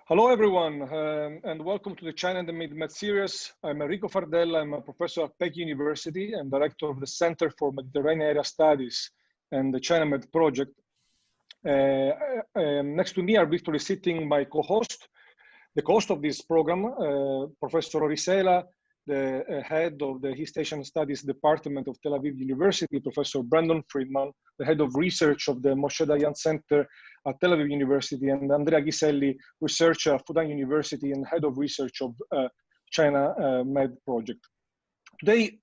Hello, everyone, and welcome to the China and the Mid-Med series. I'm Enrico Fardella. I'm a professor at Peking University and director of the Center for Mediterranean Area Studies and the ChinaMed project. Next to me are virtually sitting my co-host, the host of this program, Professor Sela, the head of the East Asian Studies Department of Tel Aviv University, Professor Friedman, the head of research of the Moshe Dayan Center at Tel Aviv University, and Andrea Ghiselli, researcher at Fudan University and head of research of ChinaMed project. Today,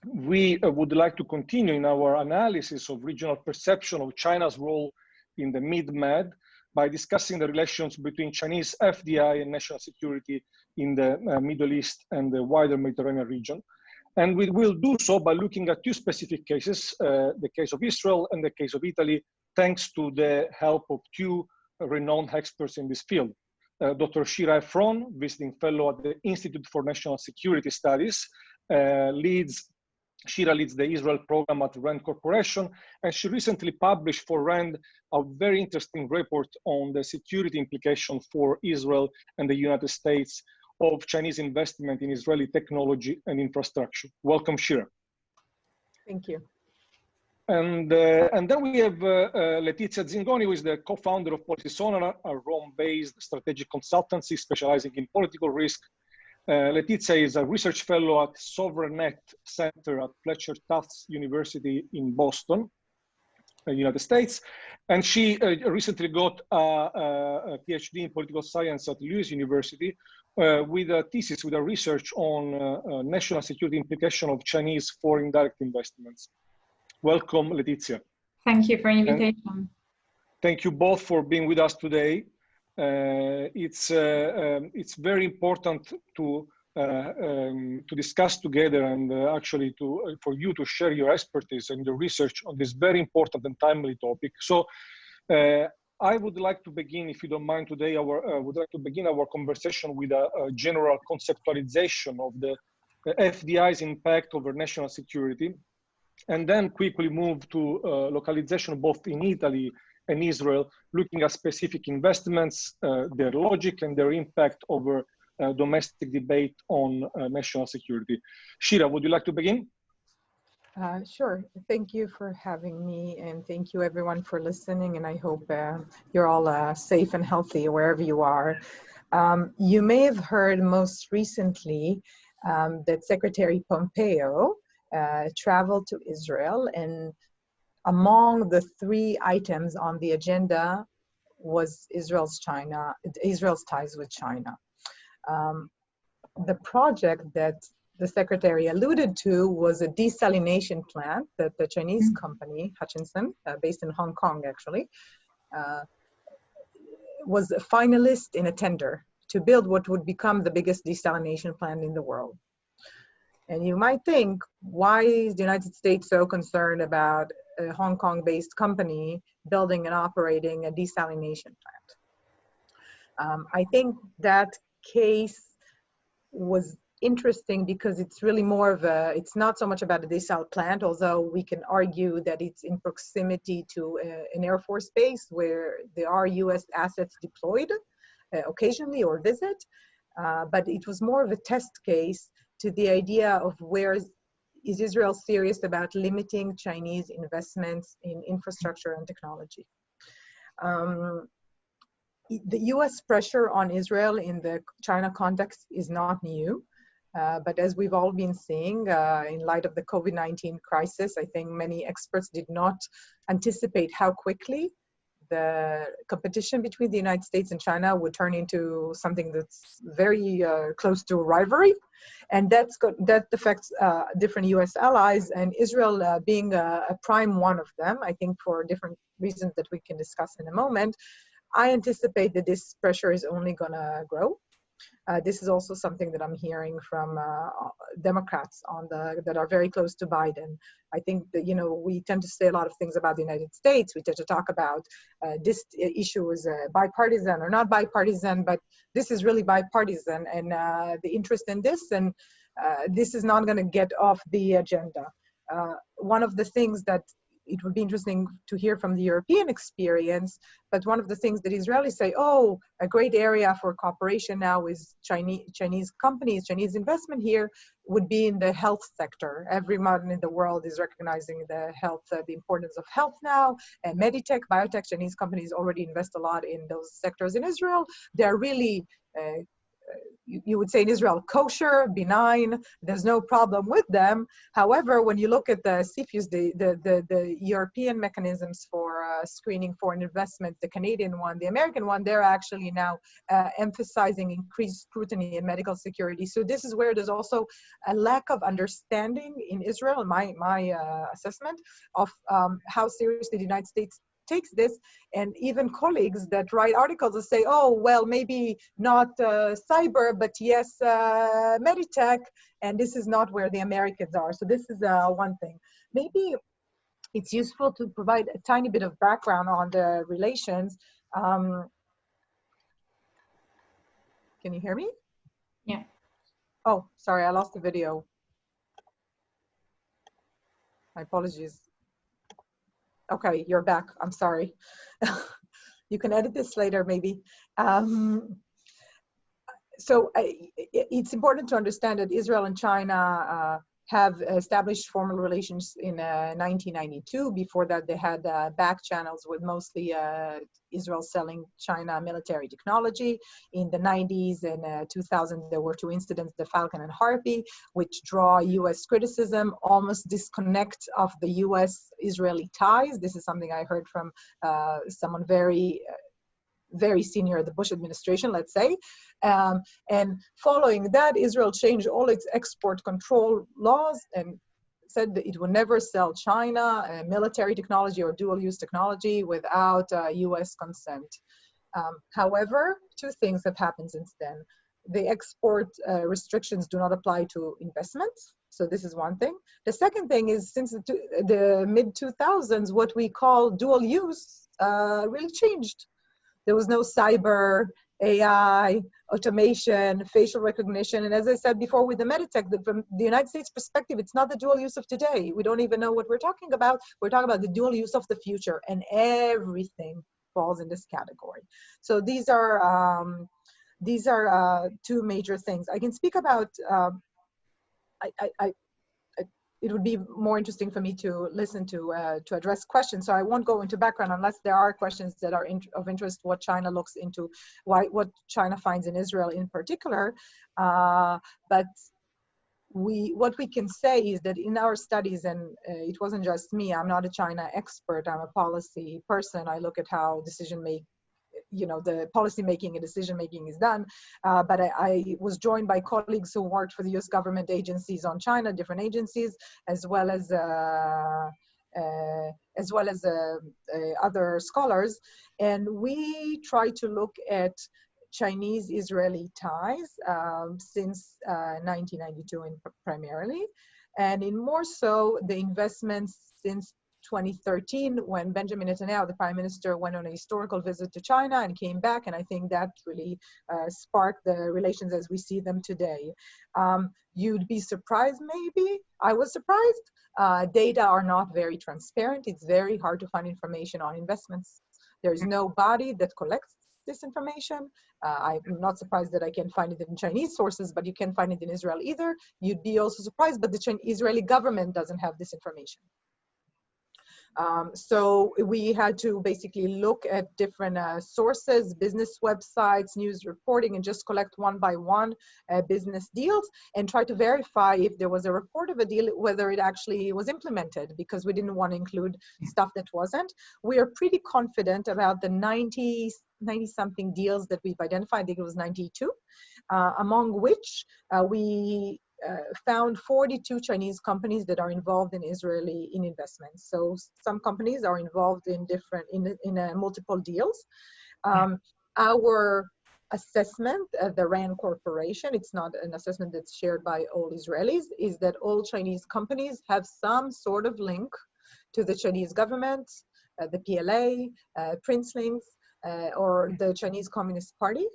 we would like to continue in our analysis of regional perception of China's role in the Mid-Med by discussing the relations between Chinese FDI and national security in the Middle East and the wider Mediterranean region. And we will do so by looking at two specific cases, the case of Israel and the case of Italy, thanks to the help of two renowned experts in this field. Dr. Shira Efron, visiting fellow at the Institute for National Security Studies, Shira leads the Israel program at RAND Corporation, and she recently published for RAND a very interesting report on the security implication for Israel and the United States of Chinese investment in Israeli technology and infrastructure. Welcome, Shira. Thank you. And then we have Letizia Zingoni, who is the co-founder of Sonar, a Rome-based strategic consultancy specializing in political risk. Letizia is a research fellow at SovereignNet Center at Fletcher Tufts University in Boston, United States. And she recently got a PhD in political science at Lewis University with a thesis with a research on national security implication of Chinese foreign direct investments. Welcome, Letizia. Thank you for the invitation. And thank you both for being with us today. It's very important to discuss together and actually for you to share your expertise and your research on this very important and timely topic. So I would like to begin, if you don't mind today, would like to begin our conversation with a general conceptualization of the FDI's impact over national security, and then quickly move to localization both in Italy and Israel, looking at specific investments, their logic and their impact over domestic debate on national security. Shira, would you like to begin? Sure. Thank you for having me, and thank you everyone for listening, and I hope you're all safe and healthy wherever you are. You may have heard most recently that Secretary Pompeo traveled to Israel, and among the three items on the agenda was Israel's ties with China. The project that the secretary alluded to was a desalination plant that the Chinese company, Hutchinson, based in Hong Kong actually, was a finalist in a tender to build what would become the biggest desalination plant in the world. And you might think, why is the United States so concerned about a Hong Kong-based company building and operating a desalination plant? I think that case was interesting because it's really more of it's not so much about a desal plant, although we can argue that it's in proximity to an Air Force base where there are US assets deployed occasionally or visit, but it was more of a test case to the idea of where is Israel serious about limiting Chinese investments in infrastructure and technology. The US pressure on Israel in the China context is not new, but as we've all been seeing in light of the COVID-19 crisis, I think many experts did not anticipate how quickly the competition between the United States and China would turn into something that's very close to a rivalry. And that affects different US allies, and Israel being a prime one of them, I think for different reasons that we can discuss in a moment. I anticipate that this pressure is only gonna grow. This is also something that I'm hearing from Democrats that are very close to Biden. I think that, we tend to say a lot of things about the United States. We tend to talk about this issue is bipartisan or not bipartisan, but this is really bipartisan, and the interest in this, and this is not going to get off the agenda. One of the things that it would be interesting to hear from the European experience. But one of the things that Israelis say, oh, a great area for cooperation now is Chinese companies, Chinese investment here would be in the health sector. Everyone in the world is recognizing the health, the importance of health now. And meditech, biotech, Chinese companies already invest a lot in those sectors in Israel. They're really, you would say in Israel, kosher, benign, there's no problem with them. However, when you look at the CFIUS, the European mechanisms for screening foreign investment, the Canadian one, the American one, they're actually now emphasizing increased scrutiny in medical security. So this is where there's also a lack of understanding in Israel, my assessment, of how seriously the United States takes this, and even colleagues that write articles that say, oh, well, maybe not cyber, but yes, meditech, and this is not where the Americans are. So this is one thing. Maybe it's useful to provide a tiny bit of background on the relations. Can you hear me? Yeah. Oh, sorry, I lost the video. My apologies. Okay, you're back. I'm sorry. You can edit this later, maybe. So it's important to understand that Israel and China have established formal relations in 1992. Before that, they had back channels with mostly Israel selling China military technology. In the 90s and 2000, there were two incidents, the Falcon and Harpy, which draw US criticism, almost disconnect of the US-Israeli ties. This is something I heard from someone very senior at the Bush administration, let's say. And following that, Israel changed all its export control laws and said that it would never sell China military technology or dual-use technology without US consent. However, two things have happened since then. The export restrictions do not apply to investments. So this is one thing. The second thing is, since the mid-2000s, what we call dual use really changed. There was no cyber, AI, automation, facial recognition. And as I said before with the meditech, from the United States perspective, it's not the dual use of today. We don't even know what we're talking about. We're talking about the dual use of the future, and everything falls in this category. So these are two major things. I can speak about, it would be more interesting for me to listen to address questions. So I won't go into background unless there are questions that are of interest, what China looks into, what China finds in Israel in particular. But what we can say is that in our studies, and it wasn't just me, I'm not a China expert, I'm a policy person. I look at how the policy making and decision making is done. But I was joined by colleagues who worked for the US government agencies on China, different agencies, as well as other scholars. And we try to look at Chinese-Israeli ties since 1992 primarily, and in more so the investments since 2013, when Benjamin Netanyahu, the prime minister, went on a historical visit to China and came back, and I think that really sparked the relations as we see them today. You'd be surprised, maybe. I was surprised. Data are not very transparent. It's very hard to find information on investments. There's no body that collects this information. I'm not surprised that I can find it in Chinese sources, but you can't find it in Israel either. You'd be also surprised, but the Israeli government doesn't have this information. So we had to basically look at different sources, business websites, news reporting, and just collect one by one business deals and try to verify if there was a report of a deal, whether it actually was implemented, because we didn't want to include stuff that wasn't. We are pretty confident about the 90-something deals that we've identified. I think it was 92, among which we found 42 Chinese companies that are involved in Israeli investments. So some companies are involved in multiple deals. Our assessment at the RAND Corporation, it's not an assessment that's shared by all Israelis, is that all Chinese companies have some sort of link to the Chinese government, the PLA, Princelings, or the Chinese Communist Party.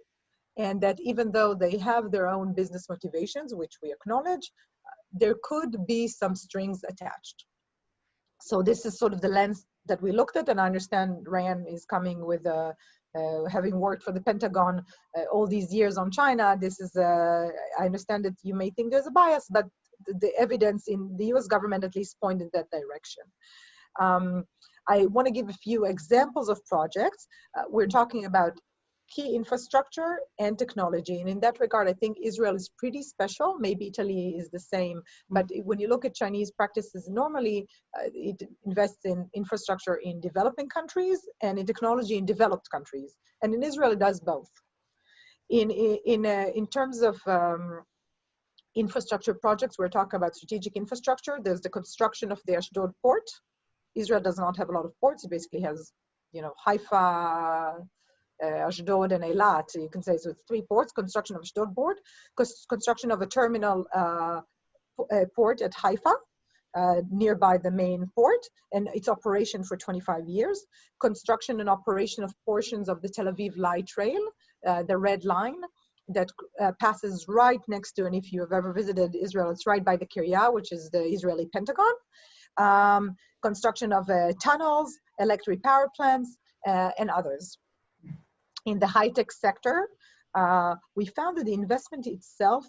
And that even though they have their own business motivations, which we acknowledge, there could be some strings attached. So this is sort of the lens that we looked at, and I understand Ryan is coming with having worked for the Pentagon all these years on China. This is, I understand that you may think there's a bias, but the evidence in the US government at least point in that direction. I want to give a few examples of projects. We're talking about key infrastructure and technology. And in that regard, I think Israel is pretty special. Maybe Italy is the same. But when you look at Chinese practices, normally it invests in infrastructure in developing countries and in technology in developed countries. And in Israel, it does both. In terms of infrastructure projects, we're talking about strategic infrastructure. There's the construction of the Ashdod port. Israel does not have a lot of ports. It basically has, Haifa, Ashdod and Eilat, you can say. So it's 3 ports: construction of Ashdod port, construction of a terminal port at Haifa, nearby the main port, and its operation for 25 years, construction and operation of portions of the Tel Aviv light rail, the Red Line, that passes right next to, and if you have ever visited Israel, it's right by the Kiryat, which is the Israeli Pentagon. Construction of tunnels, electric power plants, and others. In the high-tech sector, we found that the investment itself,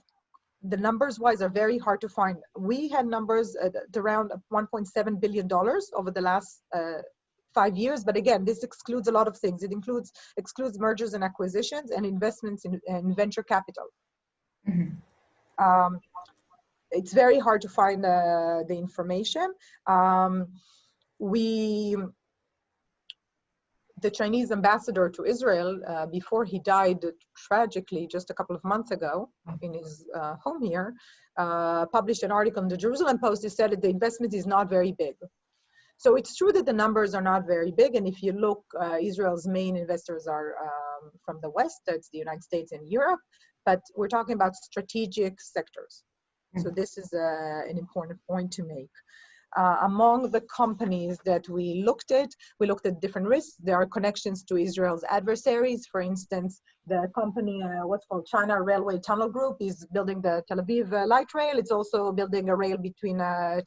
the numbers-wise, are very hard to find. We had numbers at around $1.7 billion over the last 5 years, but again, this excludes a lot of things. It excludes mergers and acquisitions and investments in venture capital. Mm-hmm. It's very hard to find the information. The Chinese ambassador to Israel, before he died tragically just a couple of months ago in his home here, published an article in the Jerusalem Post. He said that the investment is not very big. So it's true that the numbers are not very big. And if you look, Israel's main investors are from the West, that's the United States and Europe, but we're talking about strategic sectors. So this is an important point to make. Among the companies that we looked at different risks. There are connections to Israel's adversaries. For instance, the company, what's called China Railway Tunnel Group, is building the Tel Aviv light rail. It's also building a rail between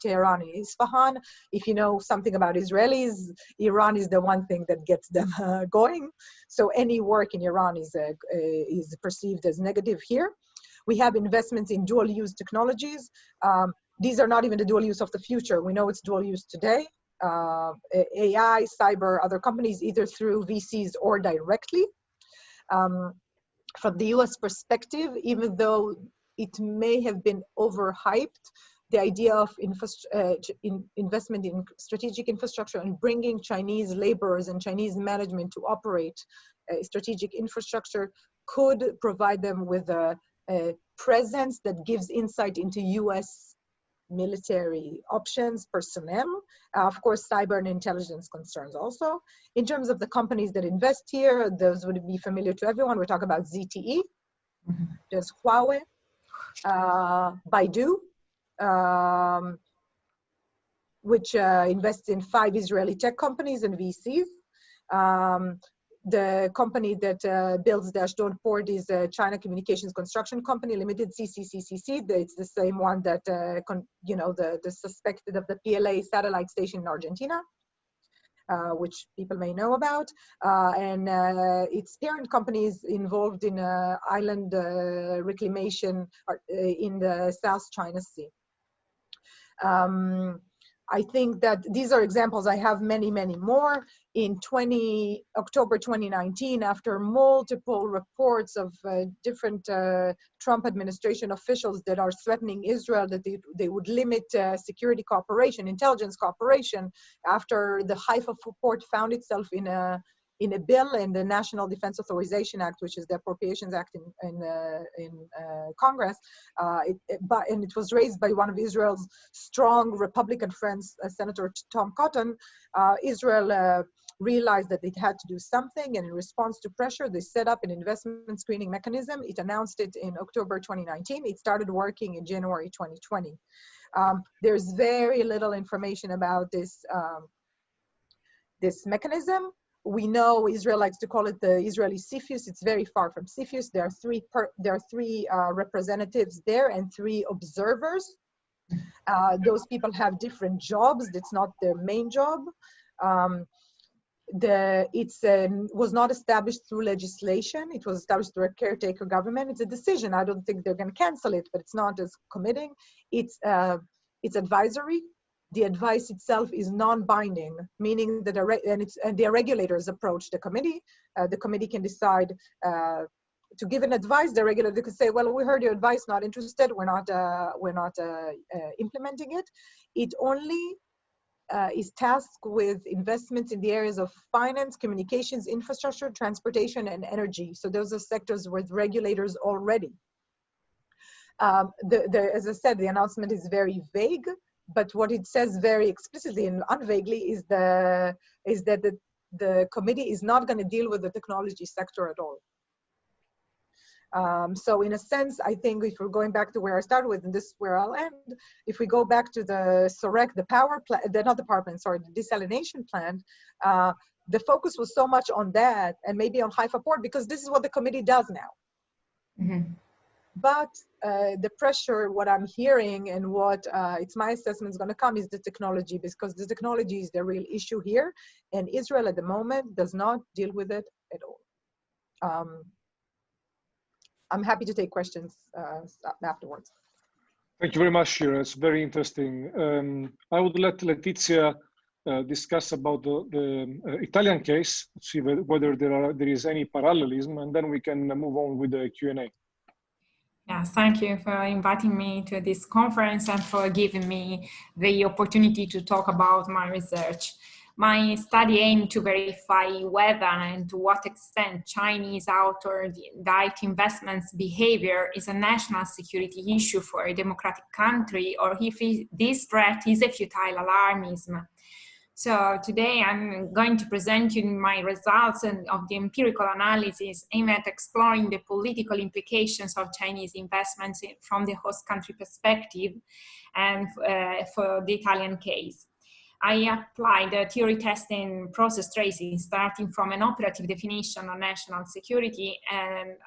Tehran and Isfahan. If you know something about Israelis, Iran is the one thing that gets them going. So any work in Iran is perceived as negative here. We have investments in dual-use technologies. These are not even the dual use of the future. We know it's dual use today. AI, cyber, other companies, either through VCs or directly. From the US perspective, even though it may have been overhyped, the idea of investment in strategic infrastructure and bringing Chinese laborers and Chinese management to operate strategic infrastructure could provide them with a presence that gives insight into US military options, personnel, of course, cyber and intelligence concerns also. In terms of the companies that invest here, those would be familiar to everyone. We're talking about ZTE, there's Huawei, Baidu, which invests in 5 Israeli tech companies and VCs. The company that builds the Ashdod port is China Communications Construction Company Limited, CCCCC. It's the same one that, the suspected of the PLA satellite station in Argentina, which people may know about. And its parent company is involved in island reclamation in the South China Sea. I think that these are examples. I have many, many more. In October 2019, after multiple reports of different Trump administration officials that are threatening Israel, that they would limit security cooperation, intelligence cooperation, after the Haifa port found itself in a bill in the National Defense Authorization Act, which is the Appropriations Act in Congress, and it was raised by one of Israel's strong Republican friends, Senator Tom Cotton. Israel realized that it had to do something, and in response to pressure, they set up an investment screening mechanism. It announced it in October 2019. It started working in January 2020. There's very little information about this mechanism. We know Israel likes to call it the Israeli CFIUS. It's very far from CFIUS. There are three representatives there and 3 observers. Those people have different jobs. That's not their main job. Was not established through legislation. It was established through a caretaker government. It's a decision. I don't think they're going to cancel it, but it's not as committing. It's advisory. The advice itself is non-binding, meaning that the regulators approach the committee. The committee can decide to give an advice. The regulator could say, "Well, we heard your advice. Not interested. We're not implementing it." It only is tasked with investments in the areas of finance, communications, infrastructure, transportation, and energy. So those are sectors with regulators already. As I said, the announcement is very vague, but what it says very explicitly and unvaguely is that the committee is not going to deal with the technology sector at all. So in a sense, I think if we're going back to where I started with, and this is where I'll end, if we go back to the SOREC, the power plant, not the power plant, sorry, the desalination plant, the focus was so much on that and maybe on Haifa Port because this is what the committee does now. Mm-hmm. But the pressure, what I'm hearing and what it's my assessment is going to come is the technology, because the technology is the real issue here. And Israel at the moment does not deal with it at all. I'm happy to take questions afterwards. Thank you very much, Shira. It's very interesting. I would let Letizia discuss about the Italian case, see whether there is any parallelism, and then we can move on with the Q&A. Yes, thank you for inviting me to this conference and for giving me the opportunity to talk about my research. My study aimed to verify whether and to what extent Chinese outer direct investments behavior is a national security issue for a democratic country, or if this threat is a futile alarmism. So today I'm going to present you my results of the empirical analysis aimed at exploring the political implications of Chinese investments from the host country perspective and for the Italian case. I applied a theory testing process tracing starting from an operative definition of national security and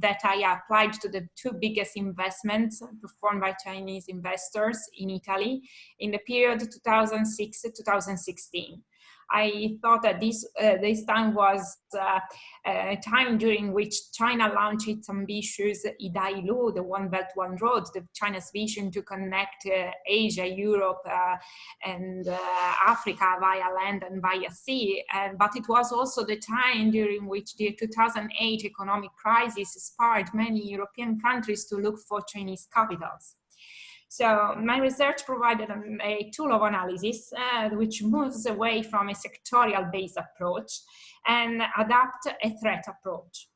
that I applied to the two biggest investments performed by Chinese investors in Italy in the period 2006-2016. I thought that this time was a time during which China launched its ambitious Idailu, the One Belt, One Road, China's vision to connect Asia, Europe, and Africa via land and via sea. But it was also the time during which the 2008 economic crisis spurred many European countries to look for Chinese capitals. So my research provided a tool of analysis which moves away from a sectorial-based approach and adapt a threat approach.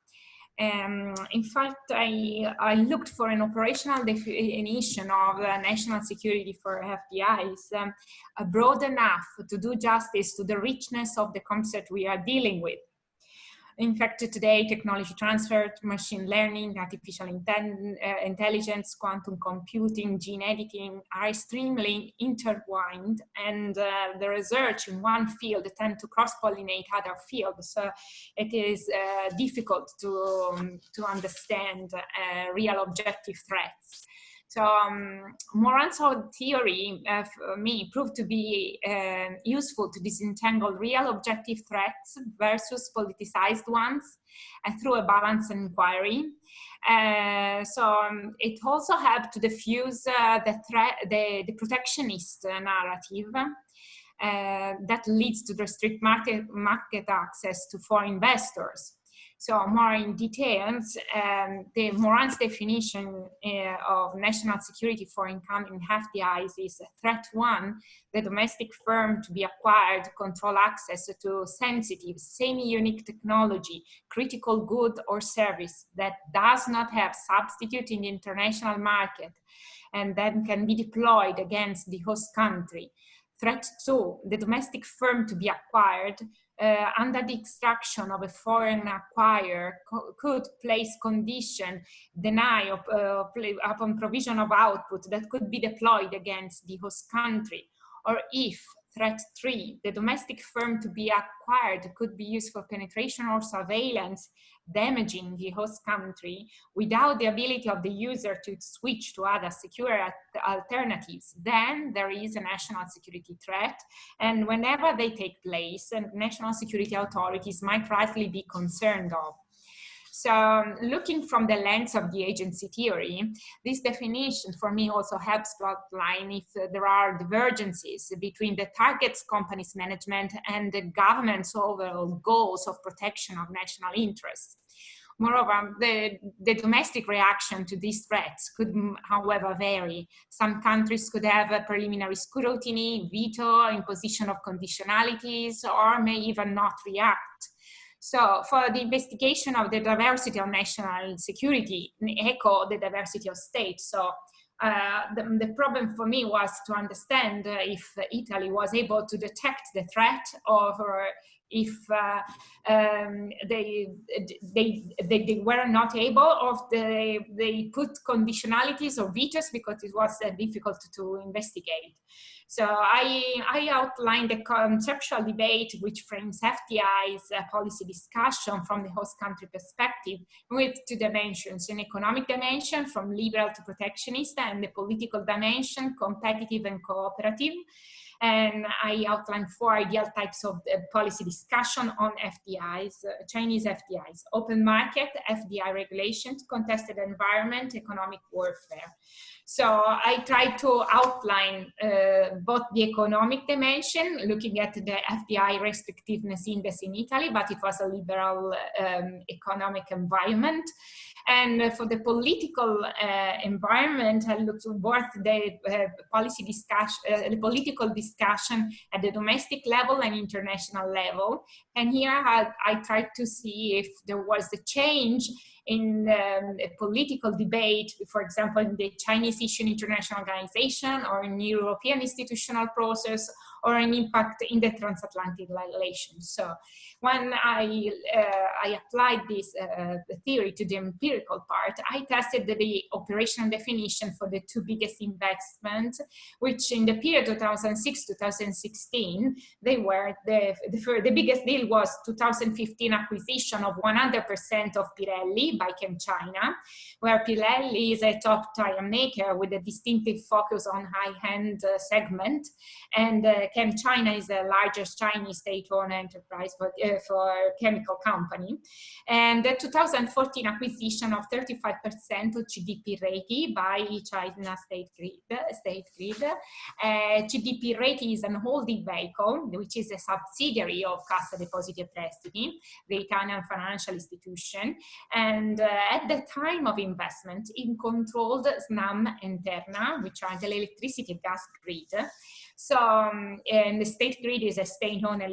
In fact, I looked for an operational definition of national security for FDIs broad enough to do justice to the richness of the concept we are dealing with. In fact, today, technology transfer, machine learning, artificial intelligence, quantum computing, gene editing are extremely intertwined, and the research in one field tend to cross-pollinate other fields. So it is difficult to understand real objective threats. So Moran's theory for me proved to be useful to disentangle real objective threats versus politicized ones through a balanced inquiry. It also helped to diffuse the protectionist narrative that leads to restrict market access to foreign investors. So more in details, the Moran's definition of national security for incoming FDIs is threat one, the domestic firm to be acquired, control access to sensitive, semi-unique technology, critical good or service that does not have substitute in the international market and then can be deployed against the host country. Threat two, the domestic firm to be acquired under the extraction of a foreign acquirer could place condition, deny upon provision of output that could be deployed against the host country. Or if threat 3, the domestic firm to be acquired could be used for penetration or surveillance, damaging the host country without the ability of the user to switch to other secure alternatives, then there is a national security threat. And whenever they take place, national security authorities might rightly be concerned of. So looking from the lens of the agency theory, this definition for me also helps to outline if there are divergences between the target's company's management and the government's overall goals of protection of national interests. Moreover, the domestic reaction to these threats could, however, vary. Some countries could have a preliminary scrutiny, veto, imposition of conditionalities, or may even not react. So for the investigation of the diversity of national security, echo the diversity of states. So the problem for me was to understand if Italy was able to detect the threat, or if they were not able, or they put conditionalities or vetoes because it was difficult to investigate. So I outlined a conceptual debate which frames FDI's policy discussion from the host country perspective with 2 dimensions: an economic dimension from liberal to protectionist, and the political dimension, competitive and cooperative. And I outlined 4 ideal types of policy discussion on FDIs, Chinese FDIs: open market, FDI regulations, contested environment, economic warfare. So I tried to outline both the economic dimension, looking at the FDI restrictiveness index in Italy, but it was a liberal economic environment. And for the political environment, I looked at both the policy discussion, the political discussion at the domestic level and international level. And here I tried to see if there was a change in a political debate, for example, in the Chinese issue international organization, or in European institutional process, or an impact in the transatlantic relations. So when I applied this the theory to the empirical part, I tested the operational definition for the 2 biggest investments, which in the period 2006-2016, they were the biggest deal was 2015 acquisition of 100% of Pirelli by ChinaMed, where Pirelli is a top tire maker with a distinctive focus on high-end segment, and ChinaMed is the largest Chinese state-owned enterprise for chemical company. And the 2014 acquisition of 35% of GDP Reti by China State Grid. GDP Reti is an holding vehicle, which is a subsidiary of Cassa Depositi e Prestiti, the Italian financial institution. And at the time of investment, it controlled SNAM and Terna, which are the electricity and gas grid. So, and the state grid is a state-owned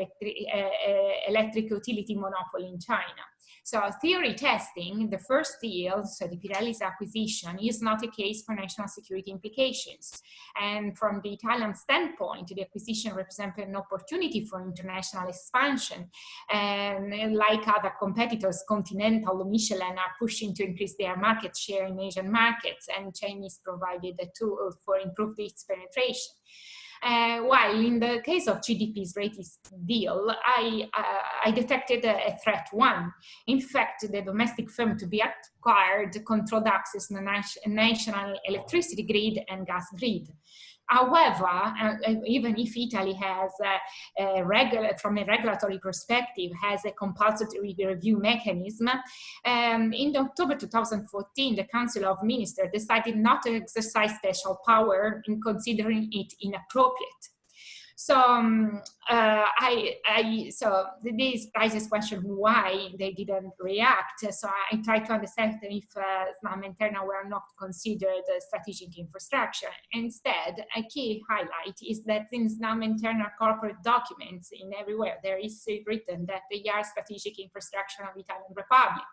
electric utility monopoly in China. So theory testing, the first deal, so the Pirelli's acquisition, is not a case for national security implications. And from the Italian standpoint, the acquisition represented an opportunity for international expansion. And like other competitors, Continental or Michelin are pushing to increase their market share in Asian markets, and Chinese provided a tool for improved its penetration. While in the case of GDP's Reti's deal, I detected a threat 1. In fact, the domestic firm to be acquired controlled access to the national electricity grid and gas grid. However, even if Italy has, from a regulatory perspective, has a compulsory review mechanism, in October 2014, the Council of Ministers decided not to exercise special power in considering it inappropriate. So, so this raises question why they didn't react. So I tried to understand if SNAM and Terna were not considered strategic infrastructure. Instead, a key highlight is that in SNAM and Terna corporate documents, in everywhere, there is written that they are strategic infrastructure of Italian Republic.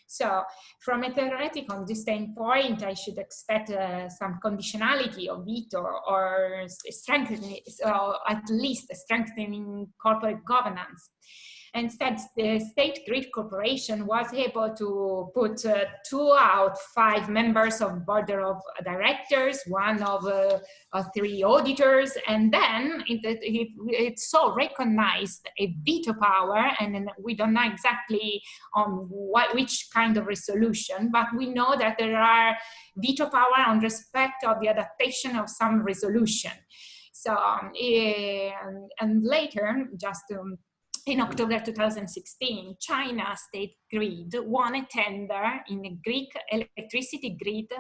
So from a theoretical standpoint, I should expect some conditionality of veto or strengthening, or at least strengthening corporate governance. Instead, the State Grid Corporation was able to put 2 out of 5 members of board of directors, 1 of 3 auditors, and then it so recognized a veto power, and we don't know exactly on which kind of resolution, but we know that there are veto power on respect of the adaptation of some resolution. So, and later, just in October 2016, China State Grid won a tender in a Greek electricity grid,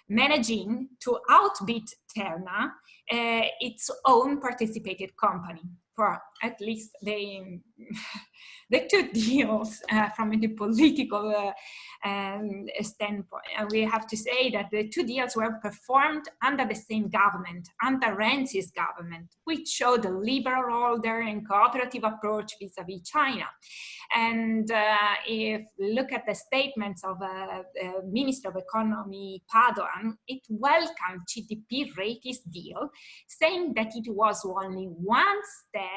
managing to outbid Terna, its own participated company, for at least the 2 deals from the political standpoint. And we have to say that the 2 deals were performed under the same government, under Renzi's government, which showed a liberal order and cooperative approach vis-a-vis China. And if you look at the statements of Minister of Economy Padoan, it welcomed GDP Reti's deal, saying that it was only one step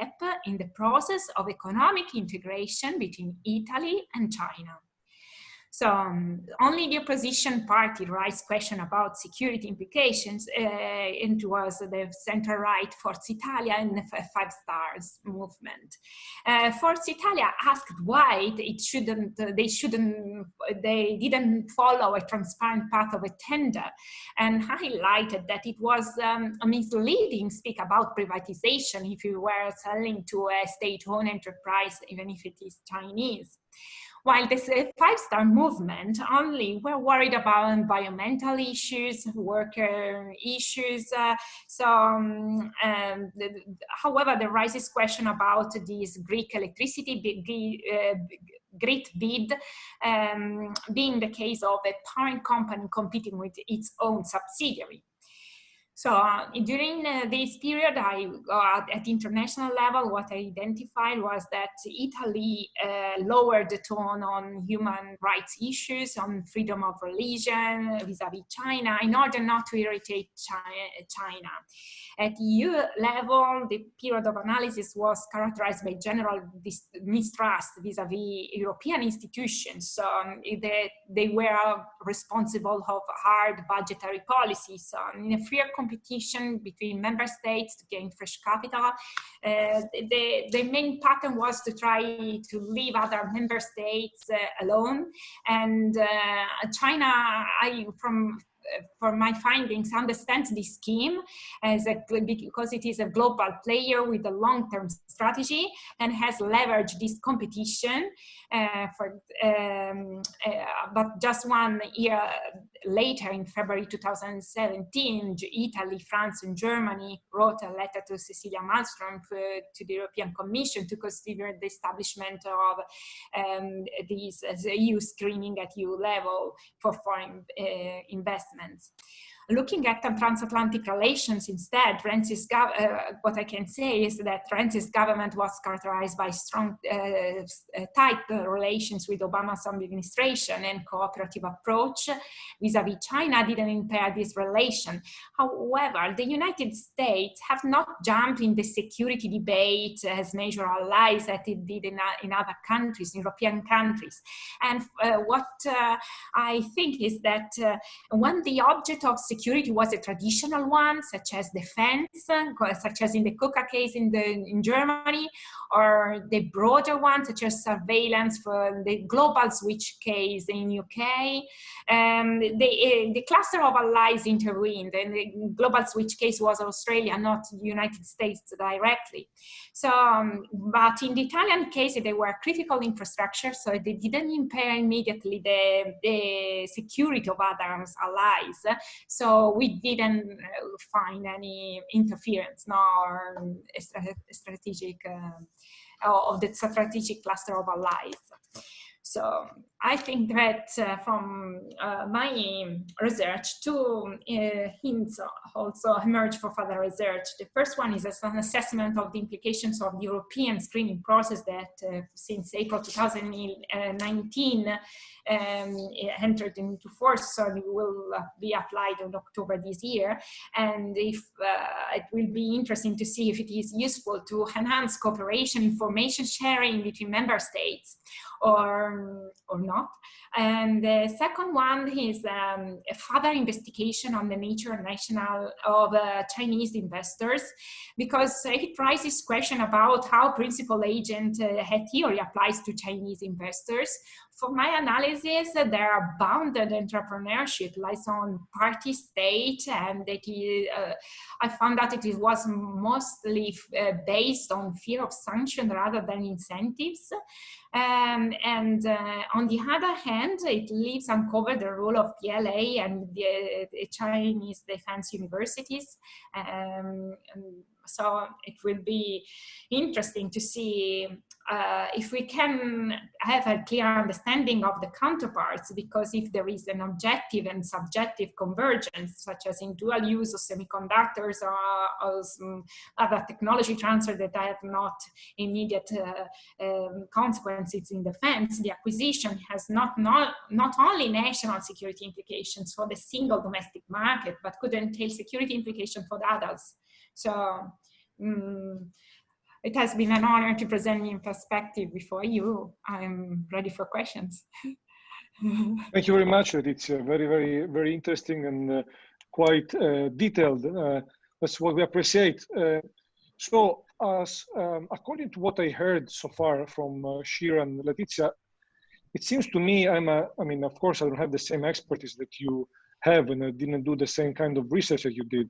in the process of economic integration between Italy and China. So only the opposition party raised question about security implications, and it was the center-right Forza Italia and the 5 Stars movement. Forza Italia asked why they didn't follow a transparent path of a tender, and highlighted that it was misleading to speak about privatization if you were selling to a state-owned enterprise, even if it is Chinese. While the 5 Star movement only were worried about environmental issues, worker issues. However, there rises question about this Greek electricity grid bid being the case of a parent company competing with its own subsidiary. So during this period, at international level, what I identified was that Italy lowered the tone on human rights issues, on freedom of religion vis-a-vis China, in order not to irritate China. At EU level, the period of analysis was characterized by general mistrust vis-a-vis European institutions. So they were responsible of hard budgetary policies. In a freer competition between member states to gain fresh capital, the main pattern was to try to leave other member states alone. And China, for my findings, understands this scheme because it is a global player with a long-term strategy and has leveraged this competition. But just 1 year later, in February 2017, Italy, France, and Germany wrote a letter to Cecilia Malmström to the European Commission to consider the establishment of these as EU screening at EU level for foreign investments. Looking at transatlantic relations instead, what I can say is that Renzi's government was characterized by strong, tight relations with Obama's administration, and cooperative approach vis-a-vis China didn't impair this relation. However, the United States have not jumped in the security debate as major allies that it did in other countries, European countries. And what I think is that when the object of security was a traditional one, such as defense, such as in the Coca case in Germany, or the broader one, such as surveillance for the global switch case in UK, the cluster of allies intervened, and the global switch case was Australia, not the United States directly. So, but in the Italian case, they were critical infrastructure, so they didn't impair immediately the security of other allies. So we didn't find any interference nor strategic of the strategic cluster of allies. So I think that from my research, two hints also emerge for further research. The first one is an assessment of the implications of the European screening process that since April 2019 entered into force, so it will be applied in October this year. And if it will be interesting to see if it is useful to enhance cooperation, information sharing between member states or not. And the second one is a further investigation on the nature of Chinese investors, because it raises question about how principal agent theory applies to Chinese investors. For my analysis, their bounded entrepreneurship lies on party state, and I found that it was mostly based on fear of sanction rather than incentives. And on the other hand, it leaves uncovered the role of PLA and the Chinese defense universities. So it will be interesting to see if we can have a clear understanding of the counterparts, because if there is an objective and subjective convergence, such as in dual use of semiconductors or other technology transfer that have not immediate consequences in defense, the acquisition has not only national security implications for the single domestic market, but could entail security implications for the others. So it has been an honor to present me in perspective before you. I'm ready for questions. Thank you very much, Letizia. Very, very, very interesting and quite detailed. That's what we appreciate. So, according to what I heard so far from Shira and Letizia, it seems to me, I mean, of course, I don't have the same expertise that you have, and I didn't do the same kind of research that you did.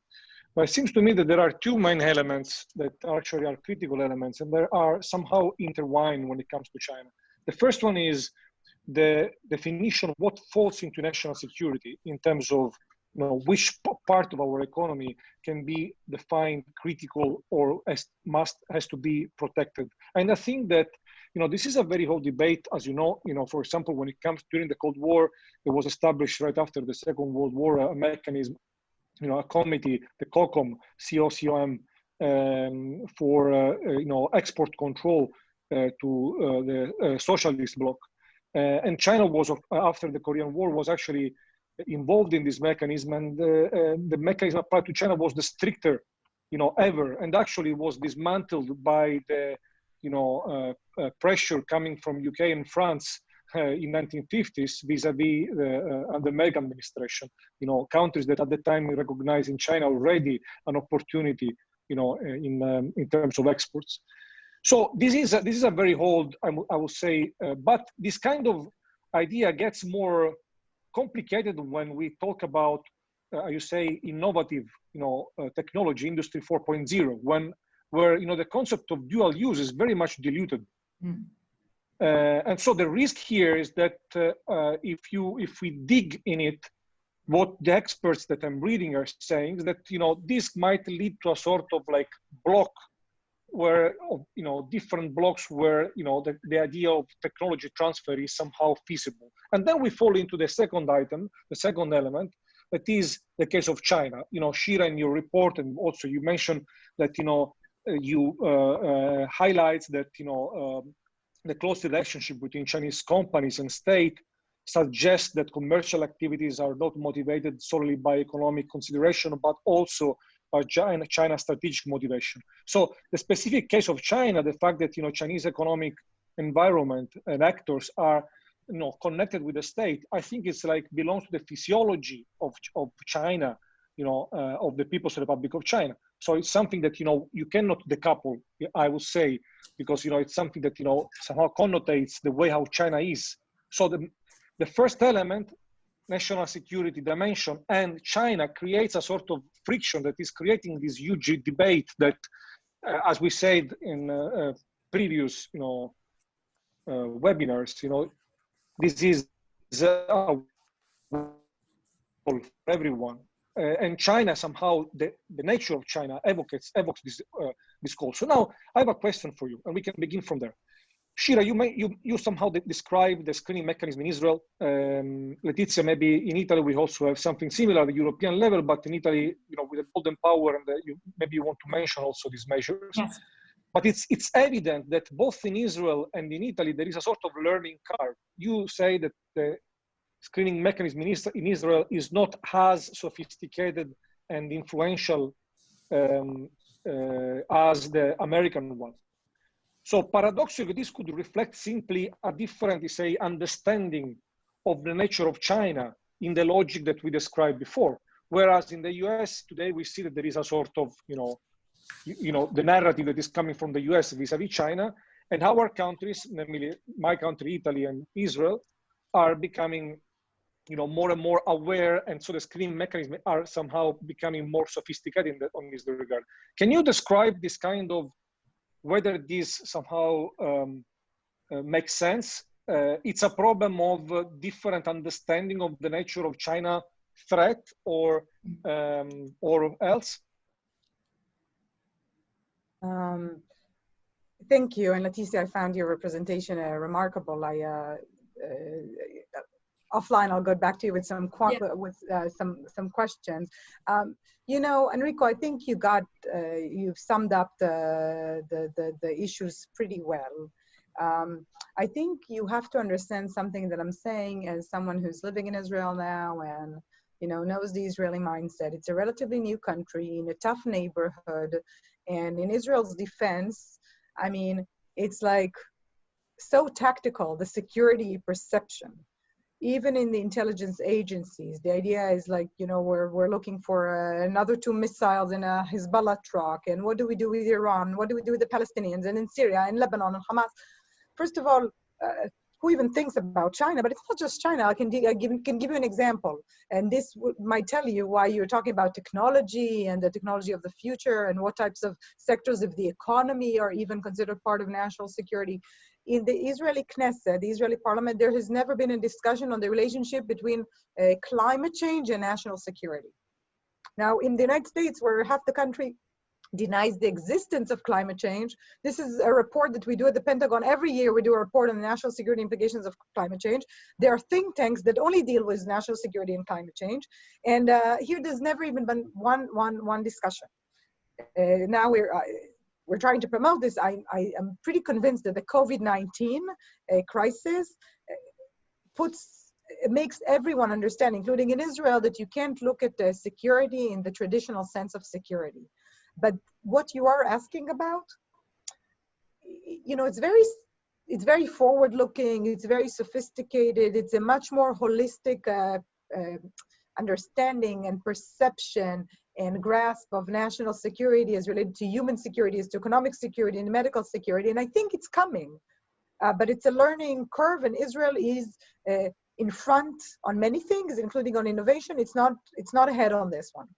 But it seems to me that there are two main elements that actually are critical elements, and they are somehow intertwined when it comes to China. The first one is the definition of what falls into national security in terms of which part of our economy can be defined critical or has to be protected. And I think that this is a very whole debate, as you know. For example, when it comes during the Cold War, it was established right after the Second World War a mechanism, a committee, the COCOM, COCOM, for export control to the socialist bloc. And China was, after the Korean War, was actually involved in this mechanism, and the mechanism applied to China was the stricter, ever, and actually was dismantled by the, pressure coming from UK and France in 1950s vis-a-vis the Meg administration. Countries that at the time recognized in China already an opportunity, in terms of exports. So this is a very old, I will say, but this kind of idea gets more complicated when we talk about, you say, innovative, technology, Industry 4.0, where the concept of dual use is very much diluted. Mm. And so the risk here is that if we dig in it, what the experts that I'm reading are saying is that this might lead to a sort of like block, where different blocks where the idea of technology transfer is somehow feasible. And then we fall into the second item, the second element, that is the case of China. Shira, in your report, and also you mentioned that you highlights that the close relationship between Chinese companies and state suggests that commercial activities are not motivated solely by economic consideration, but also by China's strategic motivation. So the specific case of China, the fact that Chinese economic environment and actors are connected with the state, I think it's like belongs to the physiology of China, of the People's Republic of China. So it's something that you cannot decouple, I would say, because it's something that somehow connotates the way how China is. So the first element, national security dimension, and China creates a sort of friction that is creating this huge debate that, as we said in previous webinars, this is for everyone. And China somehow, the nature of China evokes this call. So now I have a question for you, and we can begin from there. Shira, you somehow described the screening mechanism in Israel. Letizia, maybe in Italy we also have something similar at the European level, but in Italy, with the golden power, and maybe you want to mention also these measures. Yes. But it's evident that both in Israel and in Italy there is a sort of learning curve. You say that the screening mechanism in Israel is not as sophisticated and influential as the American one. So paradoxically, this could reflect simply a different, say, understanding of the nature of China in the logic that we described before. Whereas in the US today, we see that there is a sort of, the narrative that is coming from the US vis-a-vis China, and our countries, namely my country, Italy and Israel, are becoming, more and more aware, and so the screening mechanisms are somehow becoming more sophisticated on this regard. Can you describe this kind of, whether this somehow makes sense? It's a problem of different understanding of the nature of China threat, or else? Thank you, and Letizia, I found your representation remarkable. Offline, I'll go back to you with some questions. Enrico, I think you've summed up the issues pretty well. I think you have to understand something that I'm saying as someone who's living in Israel now and knows the Israeli mindset. It's a relatively new country in a tough neighborhood, and in Israel's defense, I mean, it's like so tactical, the security perception. Even in the intelligence agencies, the idea is like, we're looking for another 2 missiles in a Hezbollah truck. And what do we do with Iran? What do we do with the Palestinians? And in Syria, and Lebanon, and Hamas? First of all, who even thinks about China? But it's not just China. I can give you an example. And this might tell you why you're talking about technology and the technology of the future and what types of sectors of the economy are even considered part of national security. In the Israeli Knesset, the Israeli parliament, there has never been a discussion on the relationship between climate change and national security. Now, in the United States, where half the country denies the existence of climate change, this is a report that we do at the Pentagon. Every year, we do a report on the national security implications of climate change. There are think tanks that only deal with national security and climate change. And here, there's never even been one discussion. Now we're trying to promote this. I am pretty convinced that the COVID-19 crisis makes everyone understand, including in Israel, that you can't look at the security in the traditional sense of security. But what you are asking about, it's very forward-looking, it's very sophisticated, it's a much more holistic understanding and perception and grasp of national security as related to human security, as to economic security and medical security. And I think it's coming, but it's a learning curve, and Israel is in front on many things, including on innovation. It's not ahead on this one.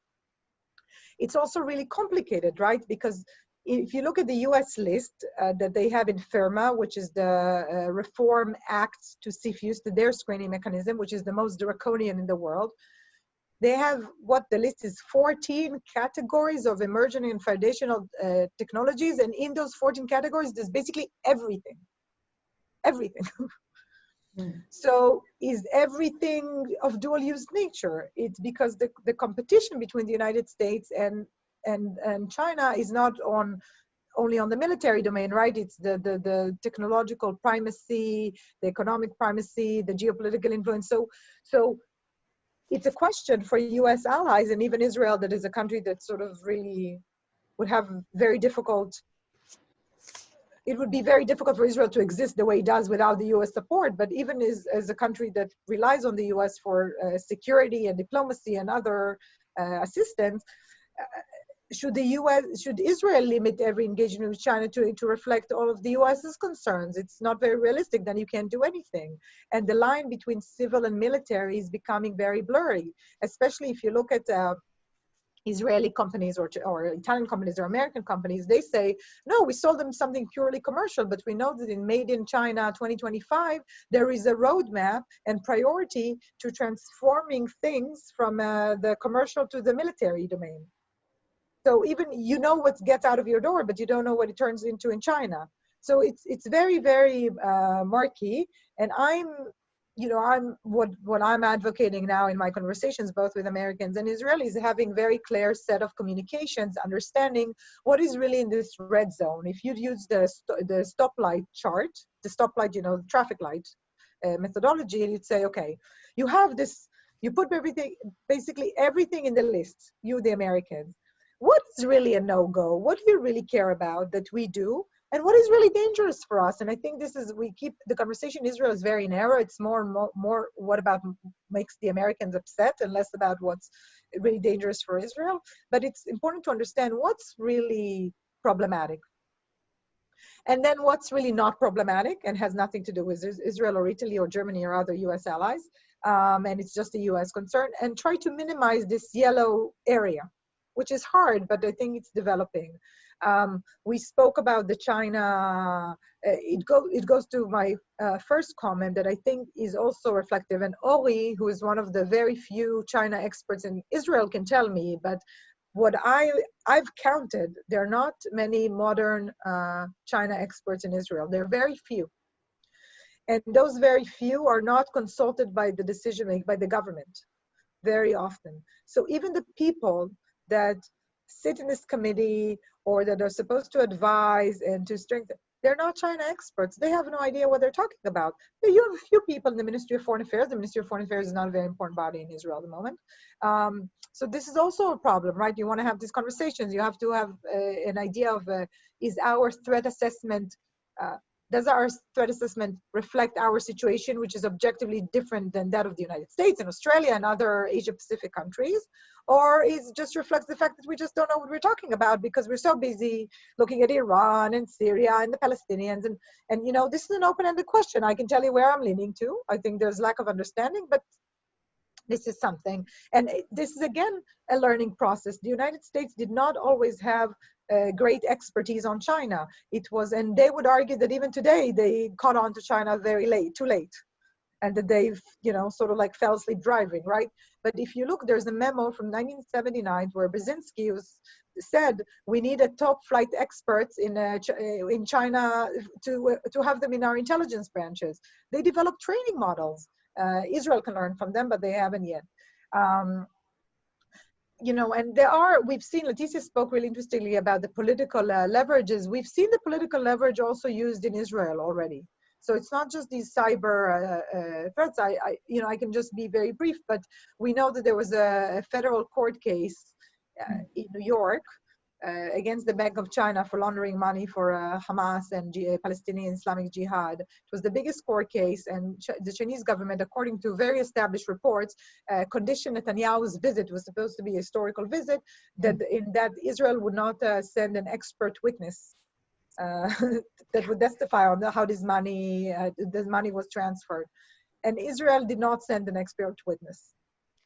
It's also really complicated, right? Because if you look at the US list that they have in FIRMA, which is the Reform Act to CFIUS, their screening mechanism, which is the most draconian in the world, they have what the list is 14 categories of emerging and foundational technologies. And in those 14 categories, there's basically everything. Everything. So is everything of dual use nature? It's because the competition between the United States and China is not only on the military domain, right? It's the technological primacy, the economic primacy, the geopolitical influence. So it's a question for US allies, and even Israel, that is a country that sort of really would have it would be very difficult for Israel to exist the way it does without the US support. But even as a country that relies on the US for security and diplomacy and other assistance, should Israel limit every engagement with China to reflect all of the US's concerns? It's not very realistic. Then you can't do anything. And the line between civil and military is becoming very blurry, especially if you look at Israeli companies or Italian companies or American companies. They say, no, we sold them something purely commercial, but we know that in Made in China 2025, there is a roadmap and priority to transforming things from the commercial to the military domain. So even what gets out of your door, but you don't know what it turns into in China. So it's very, very murky. And what I'm advocating now in my conversations, both with Americans and Israelis, having very clear set of communications, understanding what is really in this red zone. If you'd use the stoplight chart, the stoplight, the traffic light methodology, you'd say, okay, you have this, you put everything, basically everything in the list, you, the Americans. What's really a no-go? What do you really care about that we do? And what is really dangerous for us? And I think this is, we keep, the conversation in Israel is very narrow. It's more what about makes the Americans upset and less about what's really dangerous for Israel. But it's important to understand what's really problematic. And then what's really not problematic and has nothing to do with Israel or Italy or Germany or other US allies. And it's just a US concern, and try to minimize this yellow area, which is hard, but I think it's developing. We spoke about the China, it goes to my first comment that I think is also reflective, and Ori, who is one of the very few China experts in Israel, can tell me, but what I've counted, there are not many modern China experts in Israel. There are very few. And those very few are not consulted by the decision making, by the government, very often. So even the people that sit in this committee or that are supposed to advise and to strengthen, they're not China experts. They have no idea what they're talking about. You have a few people in the Ministry of Foreign Affairs. The Ministry of Foreign Affairs is not a very important body in Israel at the moment. So this is also a problem, right? You want to have these conversations. You have to have an idea of, is our threat assessment, does our threat assessment reflect our situation, which is objectively different than that of the United States and Australia and other Asia-Pacific countries? Or is it just reflects the fact that we just don't know what we're talking about because we're so busy looking at Iran and Syria and the Palestinians? And this is an open-ended question. I can tell you where I'm leaning to. I think there's lack of understanding, but this is something. And this is, again, a learning process. The United States did not always have great expertise on China. It was, and they would argue that even today, they caught on to China too late. And that they've, sort of like fell asleep driving, right? But if you look, there's a memo from 1979 where Brzezinski said we need a top flight experts in China to have them in our intelligence branches. They developed training models. Israel can learn from them, but they haven't yet. And we've seen, Letizia spoke really interestingly about the political leverages. We've seen the political leverage also used in Israel already. So it's not just these cyber threats. I can just be very brief, but we know that there was a federal court case in New York against the Bank of China for laundering money for Hamas and Palestinian Islamic Jihad. It was the biggest court case, and the Chinese government, according to very established reports, conditioned Netanyahu's visit, was supposed to be a historical visit, that Israel would not send an expert witness that would testify on how this money was transferred. And Israel did not send an expert witness.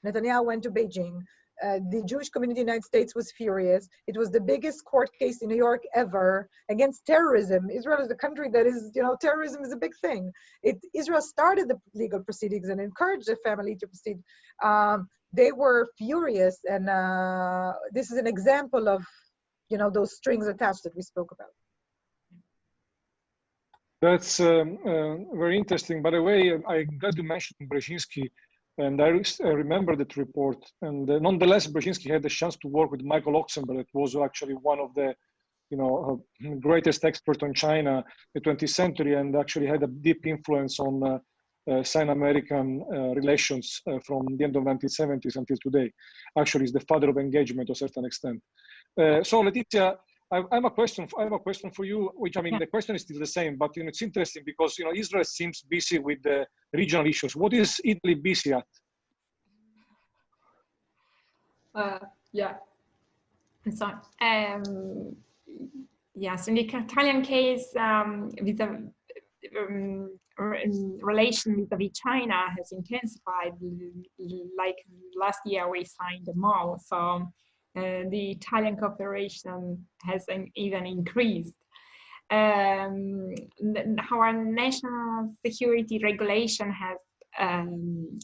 Netanyahu went to Beijing. The Jewish community in the United States was furious. It was the biggest court case in New York ever against terrorism. Israel is a country that is, terrorism is a big thing. Israel started the legal proceedings and encouraged the family to proceed. They were furious, and this is an example of, those strings attached that we spoke about. That's very interesting. By the way, I'm glad you mentioned Brzezinski, and I remember that report. And nonetheless, Brzezinski had the chance to work with Michael Oxenberg, that was actually one of the, greatest experts on China in the 20th century, and actually had a deep influence on Sino-American relations from the end of 1970s until today. Actually, is the father of engagement to a certain extent. So, Letizia, I have a question for you, which, the question is still the same, but it's interesting because Israel seems busy with the regional issues. What is Italy busy at? So, yes, in the Italian case, relation vis-a-vis China has intensified. Like last year, we signed the MOU, so the Italian cooperation has even increased. Our national security regulation has a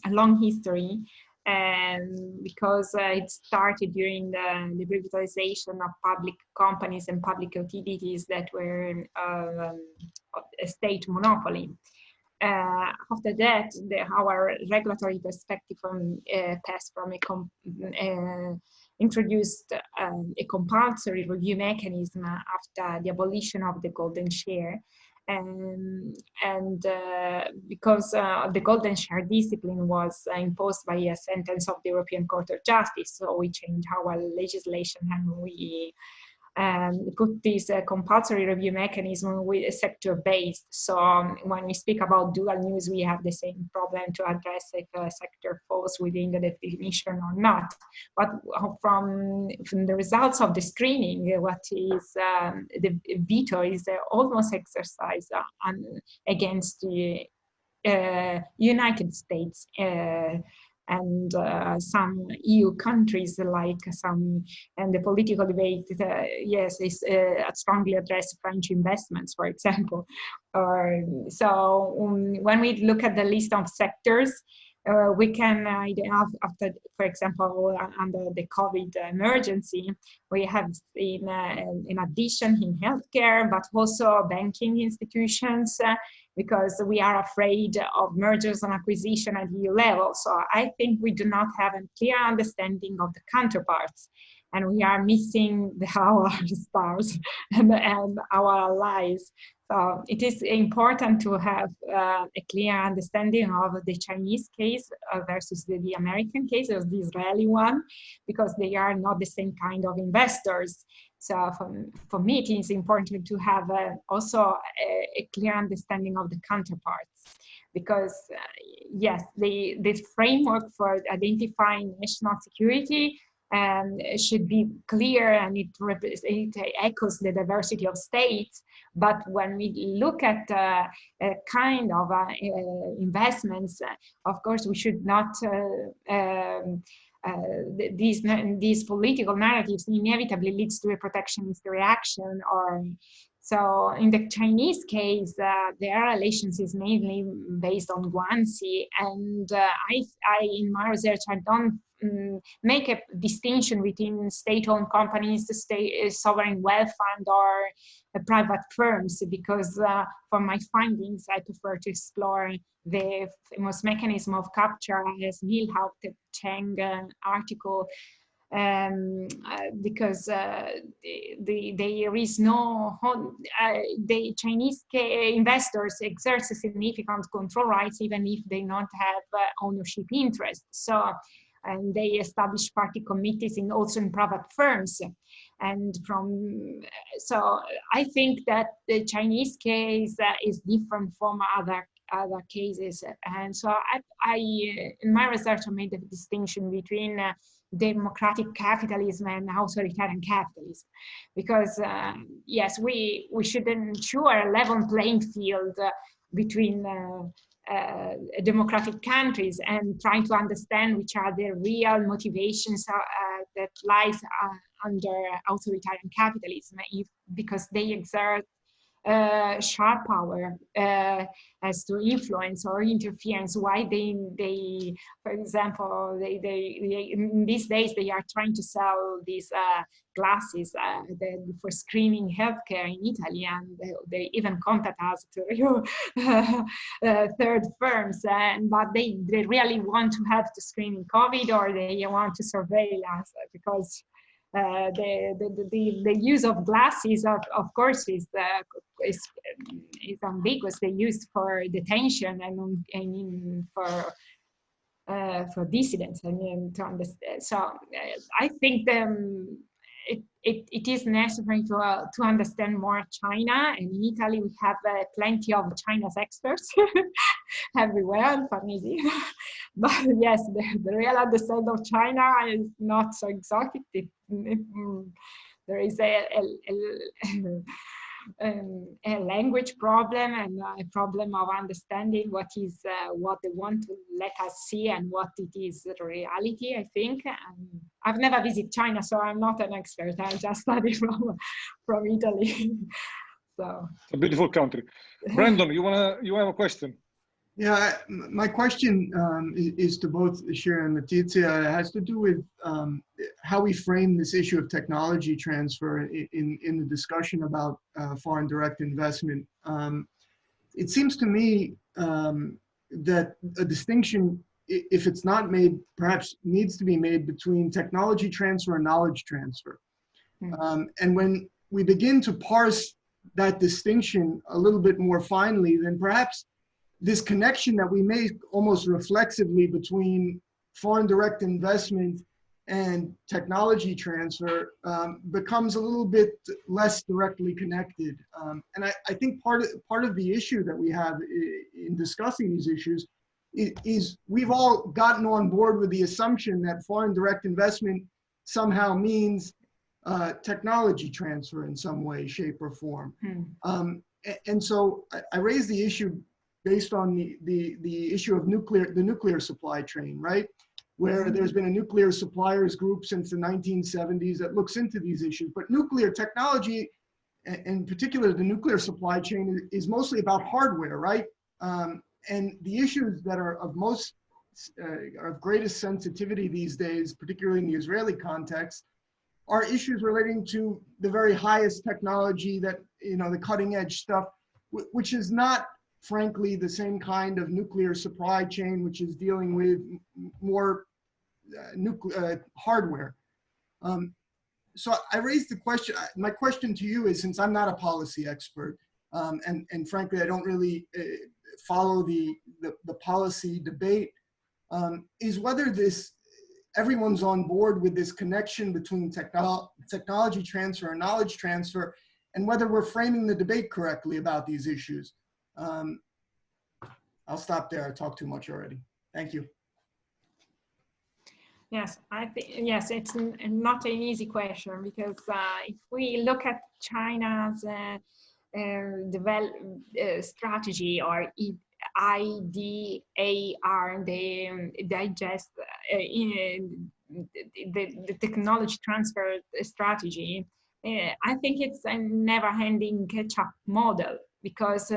long history. and because it started during the privatization of public companies and public utilities that were a state monopoly. After that, our regulatory perspective passed from introduced a compulsory review mechanism after the abolition of the golden share. Because the golden share discipline was imposed by a sentence of the European Court of Justice, so we changed our legislation and we put this compulsory review mechanism with sector-based. So when we speak about dual use, we have the same problem to address if a sector falls within the definition or not. But from the results of the screening, what is the veto is almost exercised against the United States and some EU countries, like some, and the political debate, yes, is strongly addressed French investments, for example. So when we look at the list of sectors, we can have, after, for example, under the COVID emergency, we have seen, in addition, in healthcare, but also banking institutions, because we are afraid of mergers and acquisition at EU level. So I think we do not have a clear understanding of the counterparts, and we are missing our stars and our allies. So it is important to have a clear understanding of the Chinese case versus the American case, or the Israeli one, because they are not the same kind of investors. So for me, it is important to have also a clear understanding of the counterparts, because yes, the framework for identifying national security should be clear, and it echoes the diversity of states. But when we look at kind of investments, of course, we should not these political narratives inevitably leads to a protectionist reaction. Or so in the Chinese case, their relations is mainly based on guanxi, and I in my research I don't make a distinction between state-owned companies, the state sovereign wealth fund, or private firms, because for my findings I prefer to explore the famous mechanism of capture as Neil Haupt Cheng article, because there is no, the Chinese investors exert significant control rights even if they don't have ownership interest. So, and they establish party committees also in private firms. And so I think that the Chinese case is different from other cases. And so I in my research, I made the distinction between democratic capitalism and authoritarian capitalism, because yes, we should ensure a level playing field between democratic countries, and trying to understand which are the real motivations that lies under authoritarian capitalism, because they exert sharp power as to influence or interference. Why they for example, they in these days they are trying to sell these glasses for screening healthcare in Italy, and they even contact us to third firms, but they really want to have to screening COVID, or they want to surveil us, because the use of glasses, of course, is ambiguous. They used for detention and for dissidents. I mean, to understand. So I think it is necessary to understand more China. And in Italy, we have plenty of China's experts everywhere, but yes, the real understanding of China is not so exotic. There is a language problem and a problem of understanding what they want to let us see and what it is the reality, I think. I've never visited China, so I'm not an expert. I just studied from Italy. So it's a beautiful country. Brandon, you have a question? Yeah, my question is to both Shira and Letizia. It has to do with how we frame this issue of technology transfer in the discussion about foreign direct investment. It seems to me that a distinction, if it's not made, perhaps needs to be made between technology transfer and knowledge transfer. And when we begin to parse that distinction a little bit more finely, then perhaps this connection that we make almost reflexively between foreign direct investment and technology transfer becomes a little bit less directly connected. And I think part of the issue that we have in discussing these issues is we've all gotten on board with the assumption that foreign direct investment somehow means technology transfer in some way, shape, or form. And so I raise the issue based on the issue of the nuclear supply chain, right? Where there's been a nuclear suppliers group since the 1970s that looks into these issues. But nuclear technology, in particular the nuclear supply chain, is mostly about hardware, right? And the issues that are of greatest sensitivity these days, particularly in the Israeli context, are issues relating to the very highest technology, that, the cutting edge stuff, which is not, frankly, the same kind of nuclear supply chain, which is dealing with more hardware. So I raised the question, my question to you is, since I'm not a policy expert, and frankly, I don't really follow the policy debate, is whether everyone's on board with this connection between technology transfer and knowledge transfer, and whether we're framing the debate correctly about these issues. I'll stop there. I talked too much already. Thank you. Yes, I think, yes, it's not an easy question, because if we look at China's strategy, or IDAR, the digest the technology transfer strategy, I think it's a never-ending catch-up model, because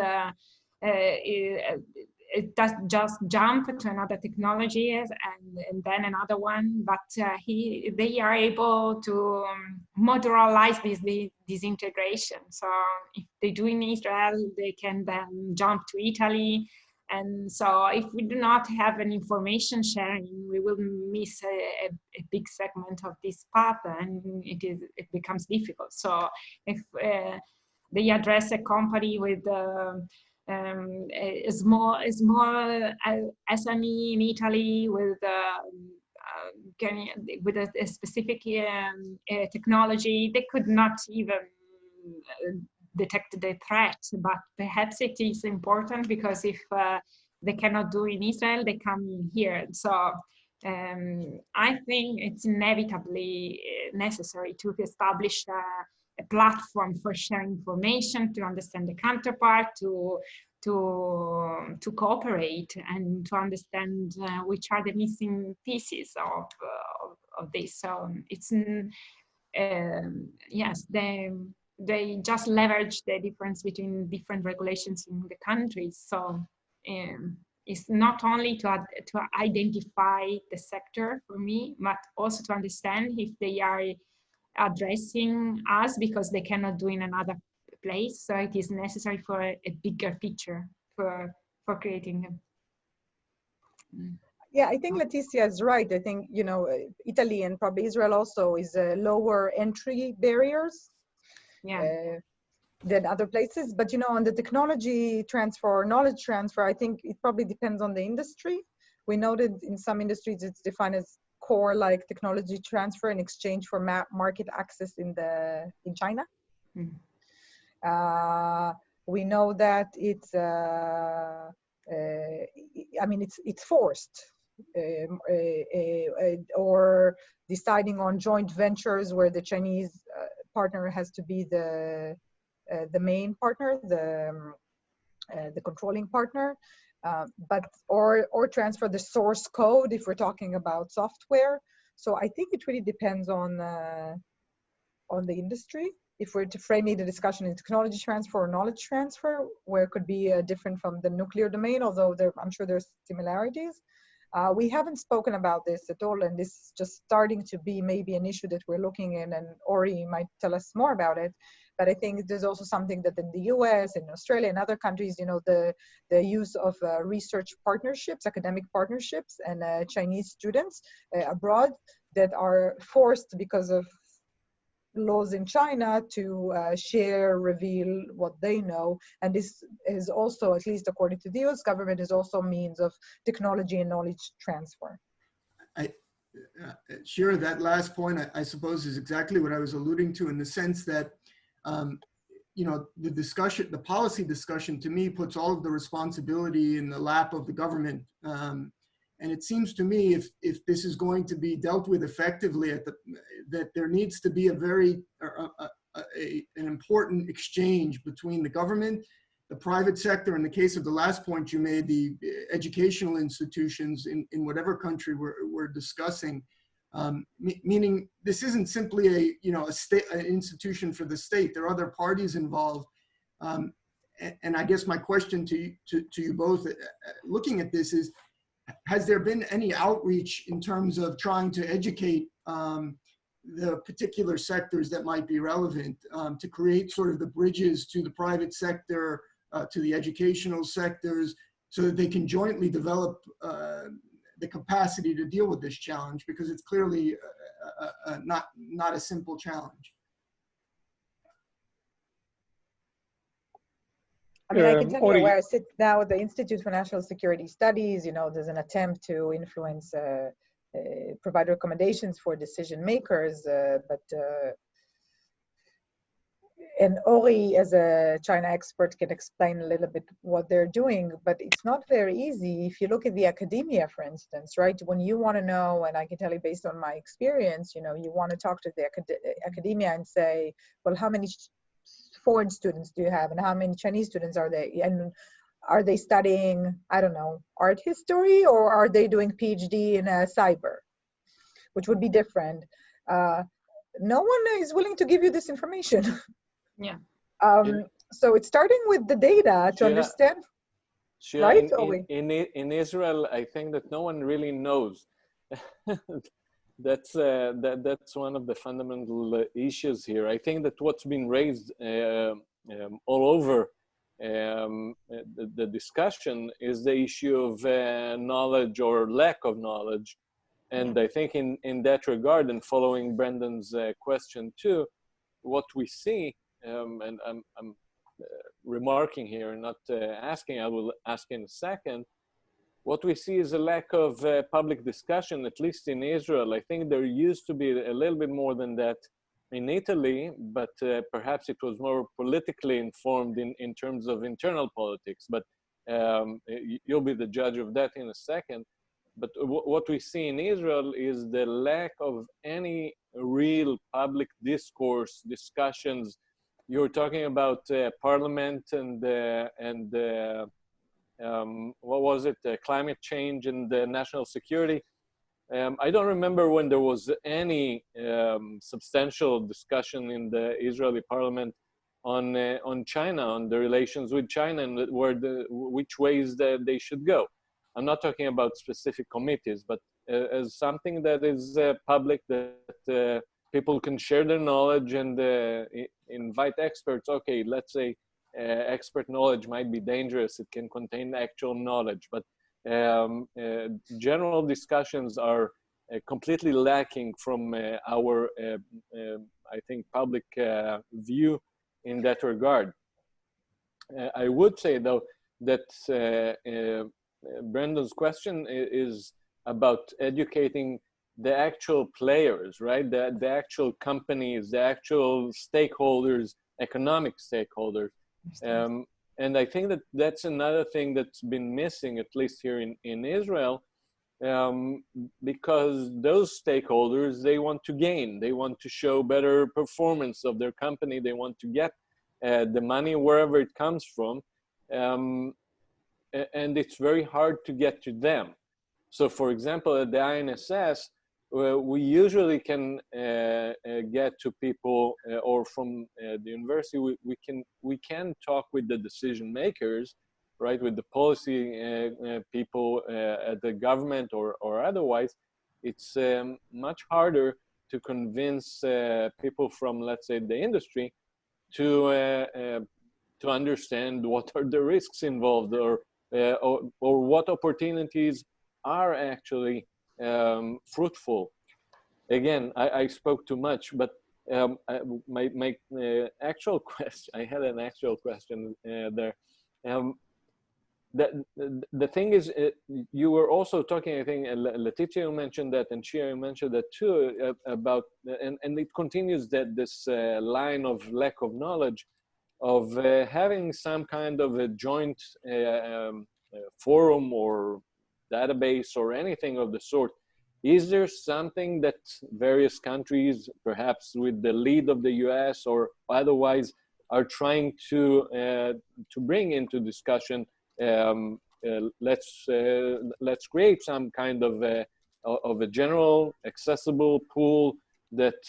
it does just jump to another technology and then another one, but they are able to modularize this integration. So if they do in Israel, they can then jump to Italy. And so if we do not have an information sharing, we will miss a big segment of this path, and it becomes difficult. So if they address a company with a small SME in Italy with a specific technology, they could not even detect the threat. But perhaps it is important, because if they cannot do in Israel, they come here. So I think it's inevitably necessary to establish a platform for sharing information, to understand the counterpart, to cooperate, and to understand which are the missing pieces of this. So it's yes, they just leverage the difference between different regulations in the countries. So it's not only to identify the sector for me, but also to understand if they are addressing us because they cannot do in another place. So it is necessary for a bigger picture for creating them. Yeah, I think Letizia is right. I think, Italy and probably Israel also is lower entry barriers than other places. But, on the technology transfer, knowledge transfer, I think it probably depends on the industry. We noted in some industries it's defined as core, like technology transfer in exchange for market access in China. We know that it's it's forced, or deciding on joint ventures where the Chinese partner has to be the main partner, the controlling partner, or transfer the source code if we're talking about software. So I think it really depends on the industry. if we're to framing the discussion in technology transfer or knowledge transfer, where it could be different from the nuclear domain, although I'm sure there's similarities. We haven't spoken about this at all, and this is just starting to be maybe an issue that we're looking in, and Ori might tell us more about it. But I think there's also something that in the US, in Australia, and other countries, the use of research partnerships, academic partnerships, and Chinese students abroad that are forced because of laws in China to share, reveal what they know. And this is also, at least according to the US government, is also a means of technology and knowledge transfer. Shira, that last point, I suppose, is exactly what I was alluding to, in the sense that, the policy discussion, to me, puts all of the responsibility in the lap of the government. And it seems to me, if this is going to be dealt with effectively, that there needs to be an important exchange between the government, the private sector, in the case of the last point you made, the educational institutions in whatever country we're discussing, meaning this isn't simply an institution for the state. There are other parties involved. And I guess my question to you both, looking at this, is, has there been any outreach in terms of trying to educate the particular sectors that might be relevant, to create sort of the bridges to the private sector, to the educational sectors, so that they can jointly develop the capacity to deal with this challenge, because it's clearly not a simple challenge? I mean, I can tell you where I sit now at the Institute for National Security Studies. There's an attempt to influence, provide recommendations for decision makers, and Ori, as a China expert, can explain a little bit what they're doing, but it's not very easy. If you look at the academia, for instance, right, when you want to know, and I can tell you based on my experience, you want to talk to the academia and say, well, how many foreign students do you have, and how many Chinese students are they, and are they studying, I don't know, art history, or are they doing PhD in cyber, which would be different. No one is willing to give you this information. Yeah. So it's starting with the data to understand. Shira, right? in Israel, I think that no one really knows. That's one of the fundamental issues here. I think that what's been raised all over the discussion is the issue of knowledge or lack of knowledge. And I think in that regard, and following Brendan's question too, what we see, and I'm remarking here, not asking, I will ask in a second, what we see is a lack of public discussion, at least in Israel. I think there used to be a little bit more than that in Italy, but perhaps it was more politically informed in terms of internal politics. But you'll be the judge of that in a second. But what we see in Israel is the lack of any real public discourse, discussions. You're talking about parliament and what was it, climate change and national security. I don't remember when there was any substantial discussion in the Israeli parliament on China, on the relations with China, and which ways that they should go. I'm not talking about specific committees, but as something that is public, that people can share their knowledge and invite experts. Okay, let's say expert knowledge might be dangerous. It can contain actual knowledge, but general discussions are completely lacking from our, I think, public view in that regard. I would say, though, that Brendan's question is about educating the actual players, right? The actual companies, the actual stakeholders, economic stakeholders. And I think that that's another thing that's been missing, at least here in Israel, because those stakeholders, they want to gain, they want to show better performance of their company, they want to get the money wherever it comes from, and it's very hard to get to them. So for example, at the INSS, we usually can get to people or from the university, we can talk with the decision makers, right, with the policy people at the government or otherwise. It's much harder to convince people from, let's say, the industry to understand what are the risks involved, or what opportunities are actually fruitful. Again, I spoke too much, but my actual question, I had an actual question there. The thing is, you were also talking, I think, Letizia mentioned that, and Shira mentioned that too, about, and it continues that this line of lack of knowledge, of having some kind of a joint forum or database or anything of the sort. Is there something that various countries, perhaps with the lead of the US or otherwise, are trying to bring into discussion? Let's create some kind of a general accessible pool that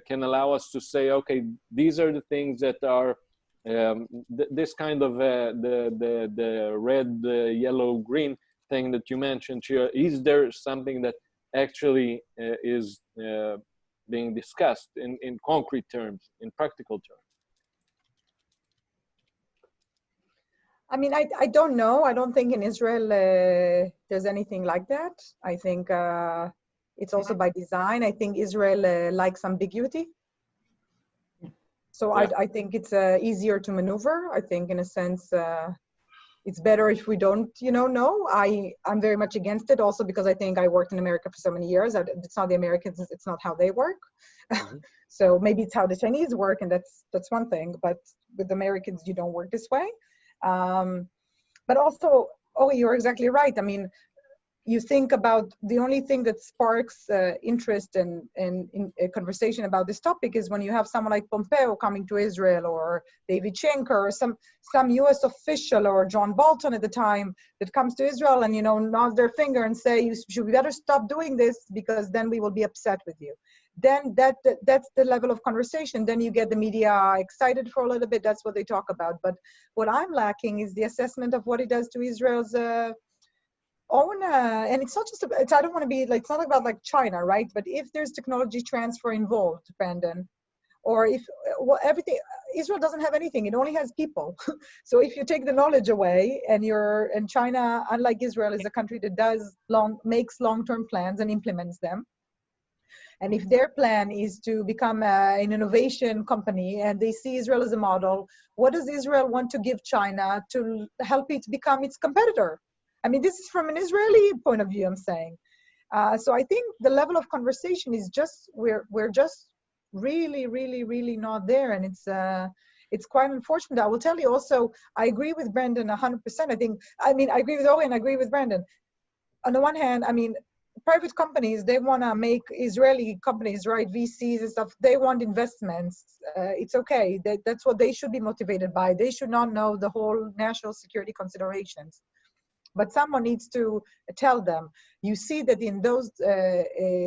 can allow us to say, okay, these are the things that are this kind of the red, yellow, green thing that you mentioned here. Is there something that actually is being discussed in concrete terms, in practical terms? I mean, I don't know. I don't think in Israel there's anything like that. I think it's also by design. I think Israel likes ambiguity. So yeah. I think it's easier to maneuver. I think in a sense, it's better if we don't, know. I'm very much against it also because I think I worked in America for so many years. It's not the Americans, it's not how they work. Mm-hmm. So maybe it's how the Chinese work, and that's one thing. But with Americans, you don't work this way. But also, you're exactly right. I mean, you think about the only thing that sparks interest and in a conversation about this topic is when you have someone like Pompeo coming to Israel, or David Schenker, or some U.S. official, or John Bolton at the time, that comes to Israel and, nods their finger and say, you should better stop doing this because then we will be upset with you. Then that's the level of conversation. Then you get the media excited for a little bit. That's what they talk about. But what I'm lacking is the assessment of what it does to Israel's own, and it's not just, I don't want to be like, it's not about like China, right? But if there's technology transfer involved, Brandon, or if everything, Israel doesn't have anything, it only has people. So if you take the knowledge away, and China, unlike Israel, is a country that makes long-term plans and implements them. And if their plan is to become an innovation company and they see Israel as a model, what does Israel want to give China to help it become its competitor? I mean, this is from an Israeli point of view, I'm saying. So I think the level of conversation is just, we're just really, really, really not there. And it's quite unfortunate. I will tell you also, I agree with Brandon 100%. I agree with Ori and I agree with Brandon. On the one hand, I mean, private companies, they want to make Israeli companies, right, VCs and stuff, they want investments. It's okay. That's what they should be motivated by. They should not know the whole national security considerations. But someone needs to tell them. You see that in those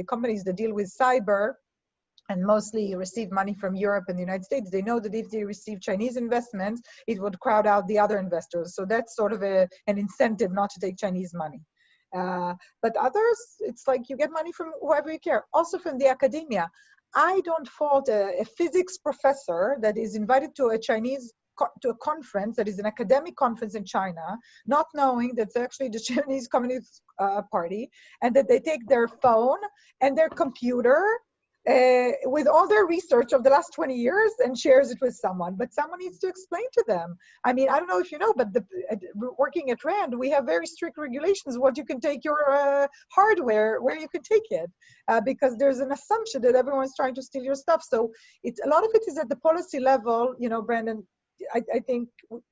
companies that deal with cyber and mostly receive money from Europe and the United States, they know that if they receive Chinese investments, it would crowd out the other investors. So that's sort of an incentive not to take Chinese money. But others, it's like you get money from whoever you care. Also from the academia. I don't fault a physics professor that is invited to a conference that is an academic conference in China, not knowing that it's actually the Chinese Communist Party, and that they take their phone and their computer with all their research of the last 20 years and shares it with someone. But someone needs to explain to them. I mean, I don't know if you know, but working at RAND, we have very strict regulations what you can take your hardware, where you can take it, because there's an assumption that everyone's trying to steal your stuff. So a lot of it is at the policy level, Brandon. I think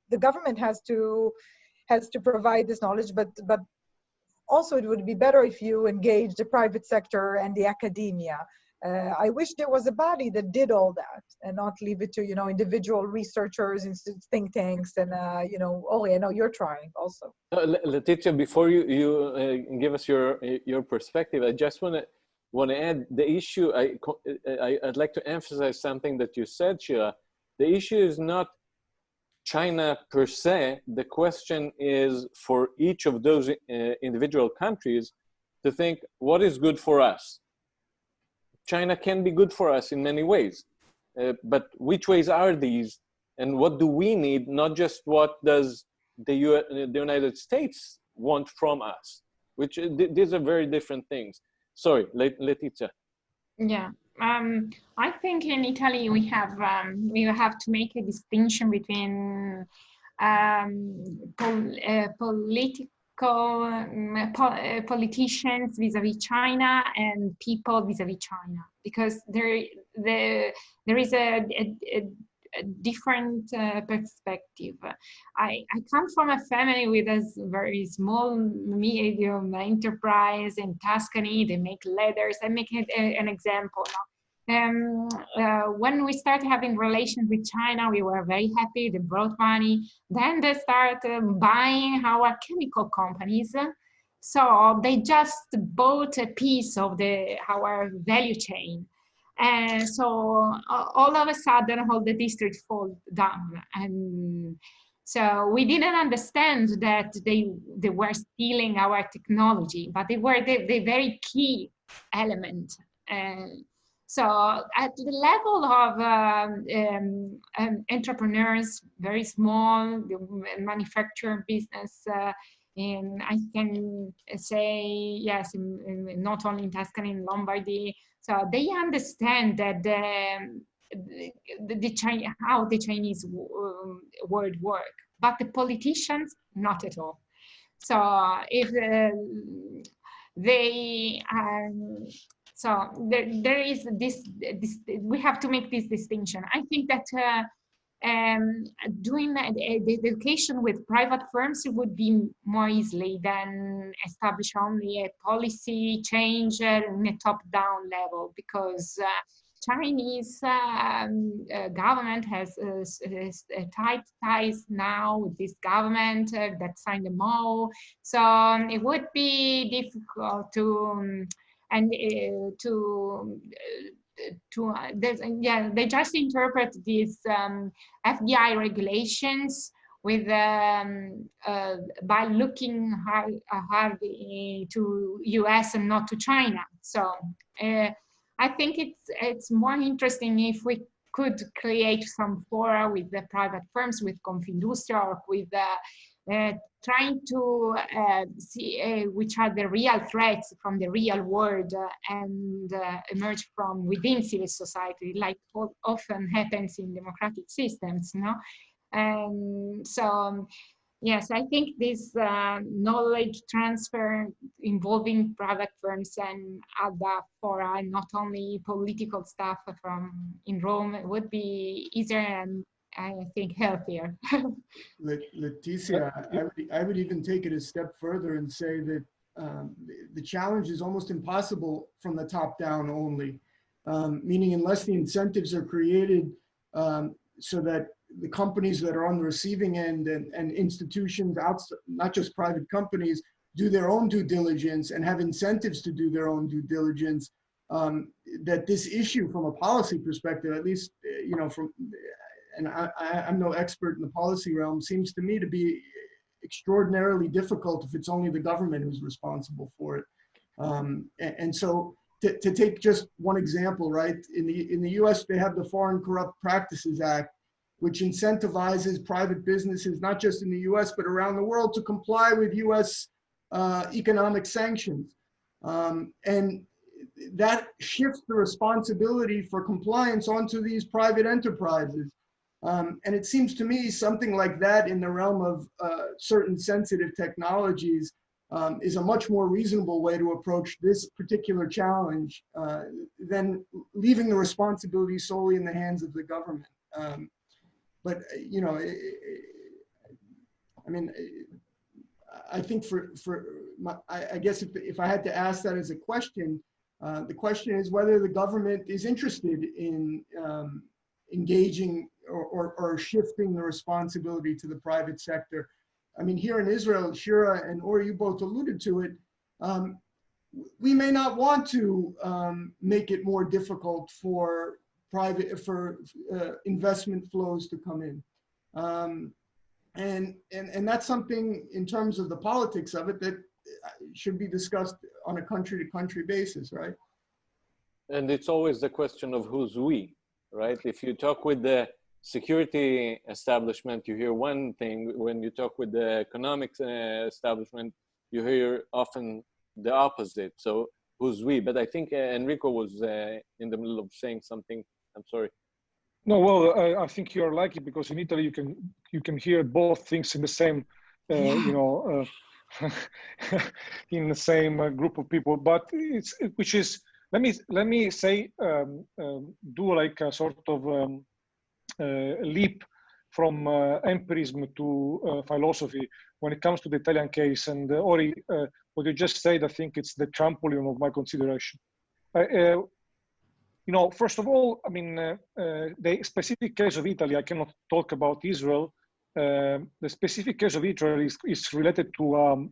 the government has to provide this knowledge, but also it would be better if you engage the private sector and the academia. I wish there was a body that did all that and not leave it to, individual researchers and think tanks and, I know you're trying also. Letizia, before you give us your perspective, I just want to want to add the issue. I'd like to emphasize something that you said, Shira. The issue is not China per se. The question is for each of those individual countries to think, what is good for us? China can be good for us in many ways, but which ways are these, and what do we need, not just what does the United States want from us, which these are very different things. Sorry, Letizia. Yeah, I think in Italy we have to make a distinction between politicians vis-a-vis China and people vis-a-vis China, because there is a different perspective. I come from a family with a very small medium enterprise in Tuscany. They make leathers. I make an example now. When we started having relations with China, we were very happy. They brought money. Then they started buying our chemical companies. So they just bought a piece of our value chain. And so all of a sudden, all the district fall down. And so we didn't understand that they were stealing our technology, but they were the very key element. So at the level of entrepreneurs, very small, the manufacturing business, and I can say, yes, not only in Tuscany, in Lombardy. So they understand that how the Chinese world work, but the politicians, not at all. So if so there is this, we have to make this distinction. I think that doing the education with private firms would be more easily than establish only a policy change in a top-down level, because Chinese government has tight ties now with this government that signed the MO. So it would be difficult to they just interpret these FDI regulations with by looking hard to US and not to China. So I think it's more interesting if we could create some fora with the private firms, with Confindustria, or with trying to see which are the real threats from the real world and emerge from within civil society, like often happens in democratic systems, no? And so, yes, I think this knowledge transfer involving private firms and other fora, not only political stuff from in Rome, would be easier and I think healthier. Letizia, I would even take it a step further and say that the challenge is almost impossible from the top down only, meaning unless the incentives are created so that the companies that are on the receiving end and institutions outside, not just private companies, do their own due diligence and have incentives to do their own due diligence, that this issue from a policy perspective, at least, you know, and I'm no expert in the policy realm, seems to me to be extraordinarily difficult if it's only the government who's responsible for it. And so to take just one example, right? In the US, they have the Foreign Corrupt Practices Act, which incentivizes private businesses, not just in the US, but around the world, to comply with US economic sanctions. And that shifts the responsibility for compliance onto these private enterprises. And it seems to me something like that in the realm of certain sensitive technologies is a much more reasonable way to approach this particular challenge than leaving the responsibility solely in the hands of the government. But, you know, I mean, I think I guess if I had to ask that as a question, the question is whether the government is interested in engaging or shifting the responsibility to the private sector. I mean, here in Israel, Shira and Or, you both alluded to it, we may not want to make it more difficult for investment flows to come in. And that's something in terms of the politics of it that should be discussed on a country-to-country basis, right? And it's always the question of who's we, right? If you talk with the security establishment, you hear one thing. When you talk with the economic establishment, you hear often the opposite. So who's we? But I think Enrico was in the middle of saying something. I'm sorry. No, well, I think you're lucky because in Italy you can hear both things in the same, you know, in the same group of people. But which is let me say do like a sort of leap from empirism to philosophy when it comes to the Italian case. And Ori, what you just said, I think it's the trampoline of my consideration. You know, first of all, I mean, the specific case of Italy, I cannot talk about Israel. The specific case of Israel is related to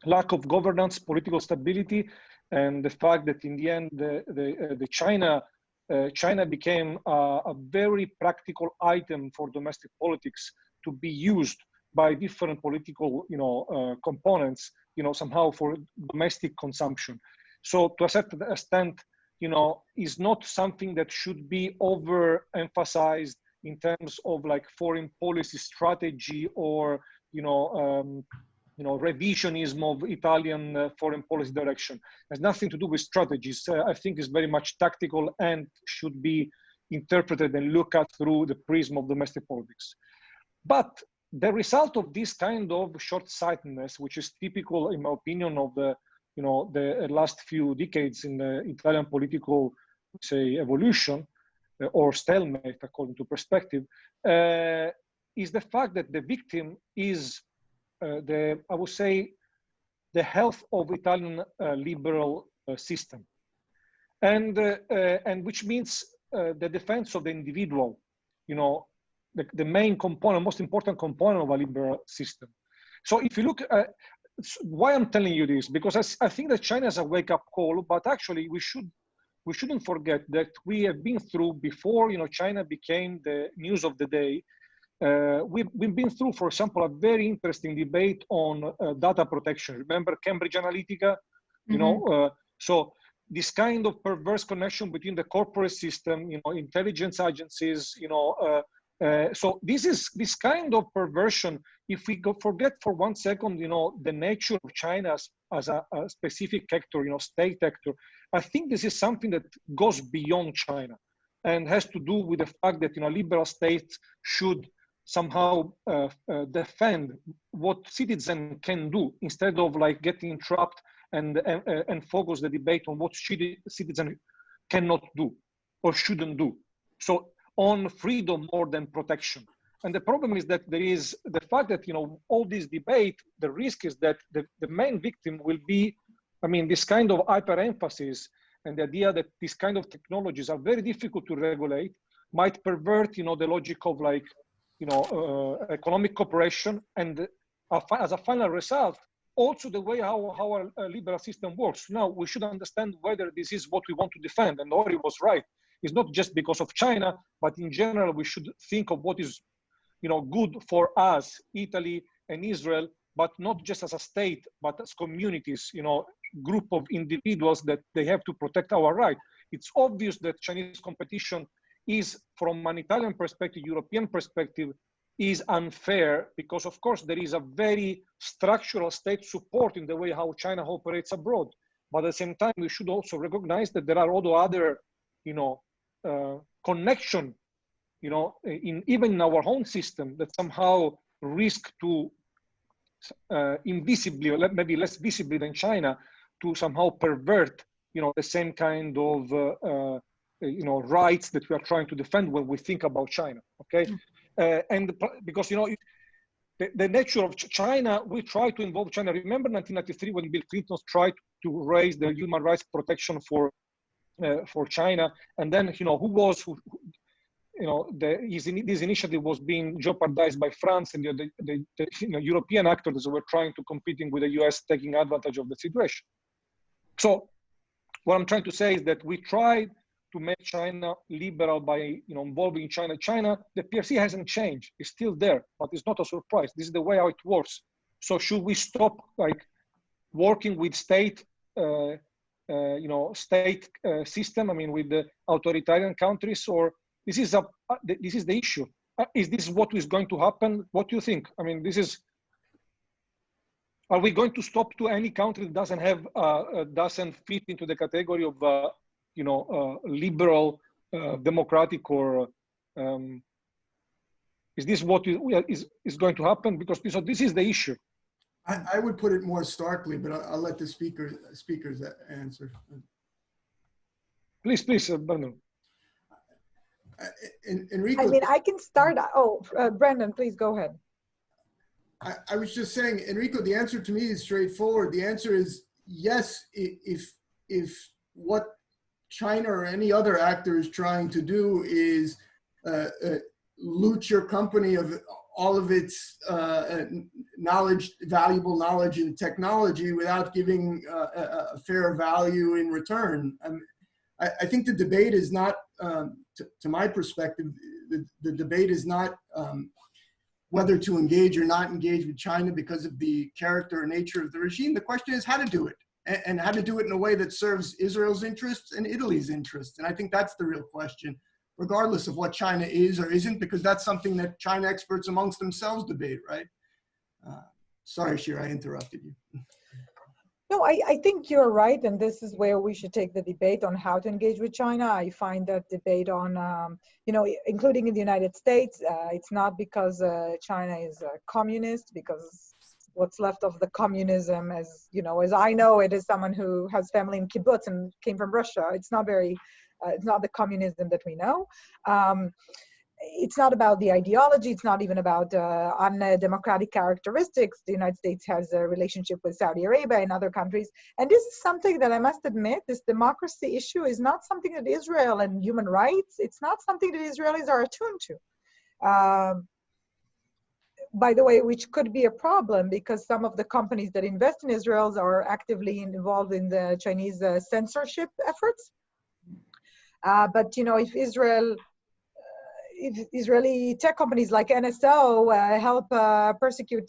lack of governance, political stability, and the fact that in the end, China became a very practical item for domestic politics to be used by different political, you know, components, you know, somehow for domestic consumption. So to a certain extent, you know, is not something that should be overemphasized in terms of like foreign policy strategy or, you know, revisionism of Italian foreign policy direction. It has nothing to do with strategies. I think it's very much tactical and should be interpreted and looked at through the prism of domestic politics. But the result of this kind of short-sightedness, which is typical, in my opinion, of the last few decades in the Italian political, say, evolution or stalemate, according to perspective, is the fact that the victim is I would say, the health of Italian liberal system, and which means the defense of the individual, you know, the main component, most important component of a liberal system. So if you look at why I'm telling you this, because I think that China is a wake-up call, but actually we shouldn't forget that we have been through before, you know, China became the news of the day. We've been through, for example, a very interesting debate on data protection. Remember Cambridge Analytica? You know, so this kind of perverse connection between the corporate system, you know, intelligence agencies, you know, so this kind of perversion, if we forget for 1 second, you know, the nature of China as a specific actor, you know, state actor, I think this is something that goes beyond China and has to do with the fact that, you know, liberal states should somehow defend what citizens can do instead of like getting trapped and focus the debate on what citizens cannot do or shouldn't do. So on freedom more than protection. And the problem is that there is the fact that, you know, all this debate, the risk is that the main victim will be, I mean, this kind of hyper-emphasis and the idea that these kind of technologies are very difficult to regulate might pervert, you know, the logic of like, you know, economic cooperation, and as a final result, also the way how our liberal system works. Now, we should understand whether this is what we want to defend, and Ori was right. It's not just because of China, but in general, we should think of what is, you know, good for us, Italy and Israel, but not just as a state, but as communities, you know, group of individuals that they have to protect our right. It's obvious that Chinese competition is, from an Italian perspective, European perspective, is unfair because, of course, there is a very structural state support in the way how China operates abroad. But at the same time, we should also recognize that there are also other, you know, connection, you know, even in our own system that somehow risk to invisibly, or maybe less visibly than China, to somehow pervert, you know, the same kind of you know, rights that we are trying to defend when we think about China. Okay, and because, you know, the nature of China, we try to involve China. Remember 1993 when Bill Clinton tried to raise the human rights protection for China, and then, you know, you know, this initiative was being jeopardized by France and the you know, European actors who were trying to competing with the US, taking advantage of the situation. So what I'm trying to say is that we tried to make China liberal by involving China. The PRC hasn't changed. It's still there, but it's not a surprise. This is the way how it works. So should we stop working with state system? I mean, with the authoritarian countries, or this is the issue. Is this what is going to happen? What do you think? I mean, are we going to stop to any country that doesn't have doesn't fit into the category of liberal, democratic, or is this what is going to happen? Because this is the issue. I would put it more starkly, but I'll let the speakers answer. Please, Brendan. Enrico, I mean, I can start. Oh, Brendan, please go ahead. I was just saying, Enrico, the answer to me is straightforward. The answer is yes, if what China or any other actor is trying to do is loot your company of all of its knowledge, valuable knowledge and technology without giving a fair value in return. I think the debate is not, to my perspective, the debate is not whether to engage or not engage with China because of the character or nature of the regime. The question is how to do it, and how to do it in a way that serves Israel's interests and Italy's interests. And I think that's the real question, regardless of what China is or isn't, because that's something that China experts amongst themselves debate, right? Sorry, Shira, I interrupted you. No, I think you're right, and this is where we should take the debate on how to engage with China. I find that debate on, including in the United States, it's not because China is communist, because what's left of the communism, as I know it, as someone who has family in kibbutz and came from Russia, it's not the communism that we know. It's not about the ideology. It's not even about undemocratic characteristics. The United States has a relationship with Saudi Arabia and other countries. And this is something that I must admit, this democracy issue is not something that Israel and human rights, it's not something that Israelis are attuned to. By the way, which could be a problem because some of the companies that invest in Israel are actively involved in the Chinese censorship efforts. But if Israeli tech companies like NSO help persecute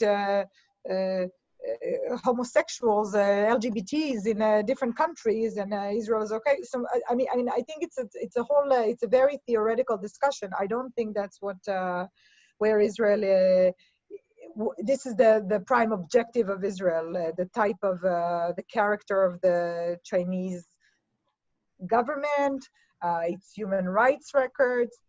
homosexuals, LGBTs in different countries, and Israel is okay. So I mean, I think it's a very theoretical discussion. I don't think that's where Israel. This is the prime objective of Israel, the type of the character of the Chinese government, its human rights records.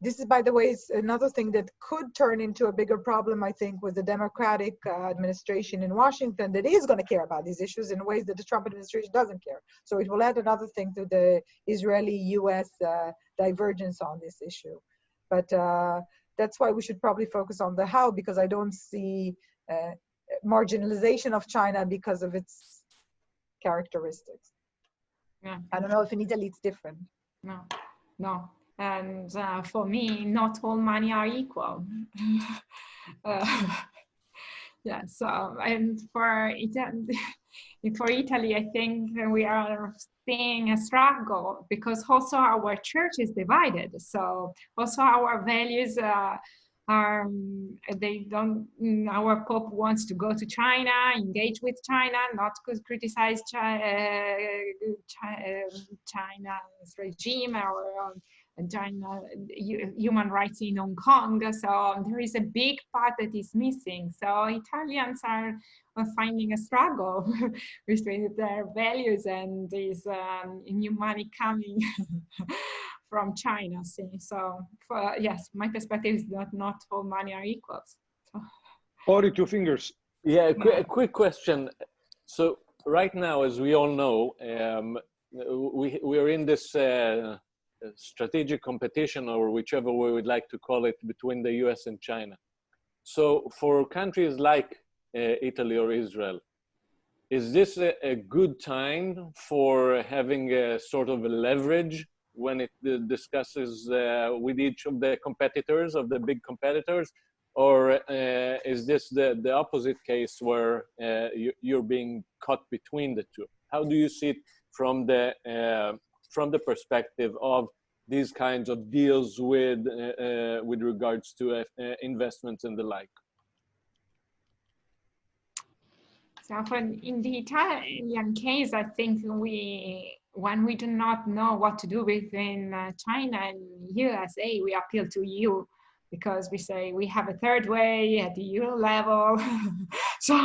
This is, by the way, is another thing that could turn into a bigger problem, I think, with the Democratic administration in Washington that is going to care about these issues in ways that the Trump administration doesn't care. So it will add another thing to the Israeli-US divergence on this issue. But that's why we should probably focus on the how, because I don't see marginalization of China because of its characteristics. Yeah. I don't know if in Italy it's different. No. And for me, not all money are equal. Yeah, so, and for Italy, I think we are seeing a struggle because also our church is divided. So also our values our Pope wants to go to China, engage with China, not criticize China's regime or China human rights in Hong Kong. So there is a big part that is missing. So Italians are finding a struggle between their values and this new money coming from China. So yes, my perspective is that not all money are equal. So. 42 fingers. Yeah, a quick question. So right now, as we all know, we are in this strategic competition, or whichever way we'd like to call it, between the US and China. So for countries like Italy or Israel, is this a good time for having a sort of a leverage when it discusses with each of the competitors, of the big competitors? or is this the opposite case where you're being caught between the two? How do you see it from the perspective of these kinds of deals with regards to investments and the like? So in the Italian case, I think when we do not know what to do between China and USA, we appeal to EU, because we say we have a third way at the EU level. So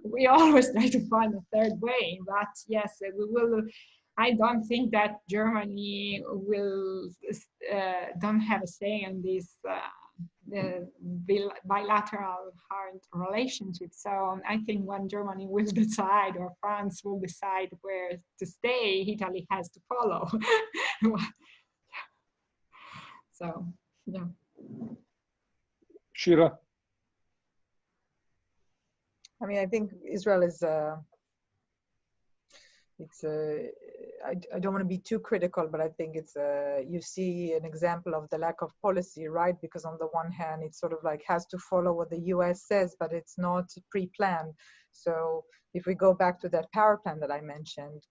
we always try to find a third way. But yes, we will. I don't think that Germany will don't have a say in this the bilateral hard relationship. So I think when Germany will decide, or France will decide where to stay, Italy has to follow. So, yeah. Shira? I mean, I think Israel is, I don't want to be too critical, but I think it's, you see an example of the lack of policy, right? Because on the one hand, it's sort of like has to follow what the US says, but it's not pre-planned. So if we go back to that power plan that I mentioned,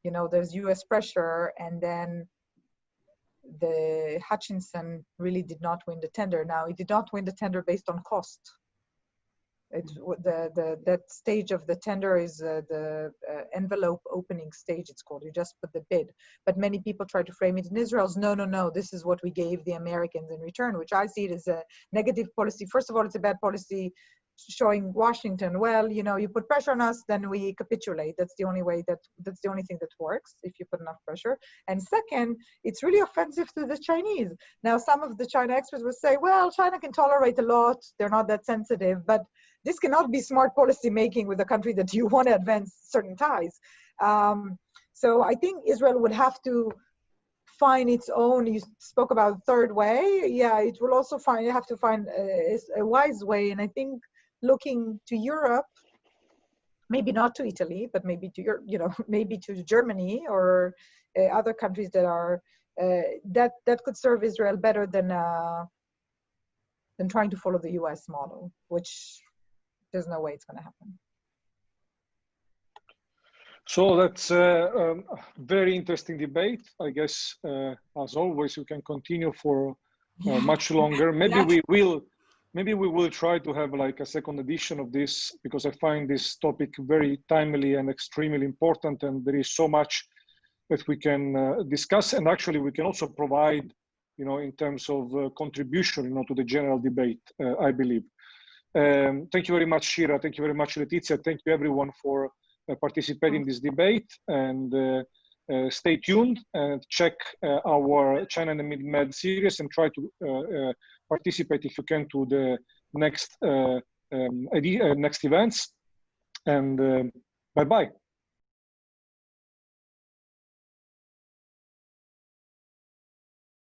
you know, there's US pressure, and then the Hutchinson really did not win the tender. Now, it did not win the tender based on cost. It's that stage of the tender is the envelope opening stage, it's called. You just put the bid. But many people try to frame it in Israel's, no, this is what we gave the Americans in return, which I see it as a negative policy. First of all, it's a bad policy showing Washington, well, you know, you put pressure on us, then we capitulate. That's the only way that's the only thing that works, if you put enough pressure. And second, it's really offensive to the Chinese. Now, some of the China experts will say, well, China can tolerate a lot, they're not that sensitive, but this cannot be smart policy making with a country that you want to advance certain ties. So I think Israel would have to find its own. You spoke about third way. Yeah, it will also have to find a wise way. And I think looking to Europe, maybe not to Italy, but maybe to Europe, you know, maybe to Germany or other countries that are that could serve Israel better than trying to follow the U.S. model, which there's no way it's going to happen. So that's a very interesting debate. I guess, as always, we can continue for much longer. Maybe we will try to have like a second edition of this, because I find this topic very timely and extremely important, and there is so much that we can discuss, and actually we can also provide, you know, in terms of contribution, you know, to the general debate, I believe. Thank you very much, Shira. Thank you very much, Letizia. Thank you everyone for participating in this debate, and stay tuned and check our ChinaMed series, and try to participate if you can to the next next events. And bye-bye.